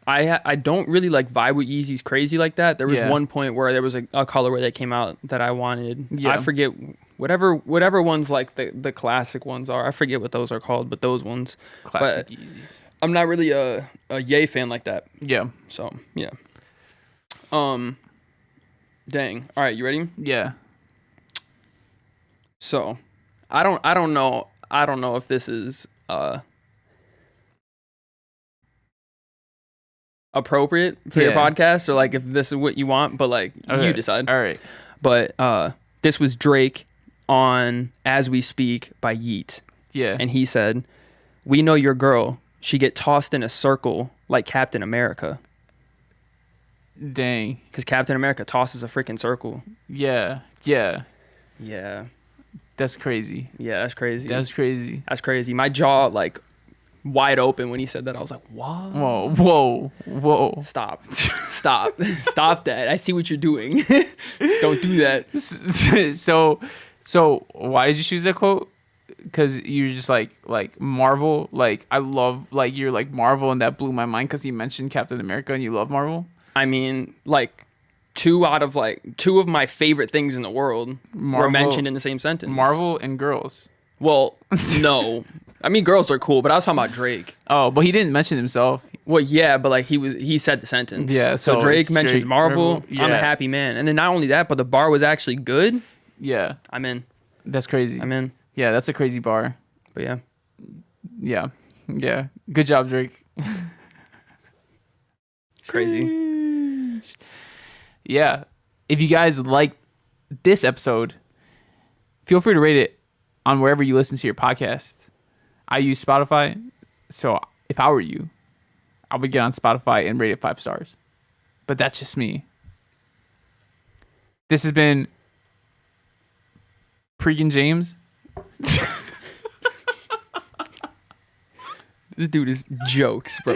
I don't really like vibe with Yeezys crazy like that. There was Yeah. one point where there was a colorway that came out that I wanted. Yeah. I forget whatever ones like the classic ones are. I forget what those are called, but those ones. Classic But Yeezys. I'm not really a Ye fan like that. Yeah. So yeah. Dang. All right, you ready? Yeah. So, I don't know if this is appropriate for your Yeah. podcast or like if this is what you want, but like Okay. you decide. All right. But this was Drake on As We Speak by Yeet, Yeah. and he said, "We know your girl. She get tossed in a circle like Captain America, Dang. because Captain America tosses a freaking circle." Yeah. Yeah. Yeah, That's crazy. yeah, that's crazy. That's crazy. That's crazy. My jaw like wide open when he said that. I was like, "What? Whoa. Stop, stop that! I see what you're doing. Don't do that." So why did you choose that quote? Because you're just like Marvel. Like I love like you're like Marvel, and that blew my mind because he mentioned Captain America, and you love Marvel. I mean, like two of my favorite things in the world were Marvel- mentioned in the same sentence. Marvel and girls. Well, no. I mean, girls are cool, but I was talking about Drake. Oh, but he didn't mention himself. Well, yeah, but like he said the sentence. Yeah, So so Drake it's mentioned Drake, Marvel. Marvel, I'm a yeah. happy man. And then not only that, but the bar was actually good. Yeah, I'm in. that's crazy. I'm in. Yeah, that's a crazy bar. But yeah. Yeah, yeah. Good job, Drake. Crazy. Yeah. If you guys like this episode, feel free to rate it on wherever you listen to your podcast. I use Spotify, so if I were you, I would get on Spotify and rate it 5 stars. But that's just me. This has been Pregan James. This dude is jokes, bro.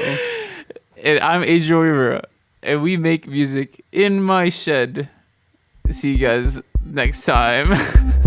And I'm Adriel Rivera. And we make music in my shed. See you guys next time.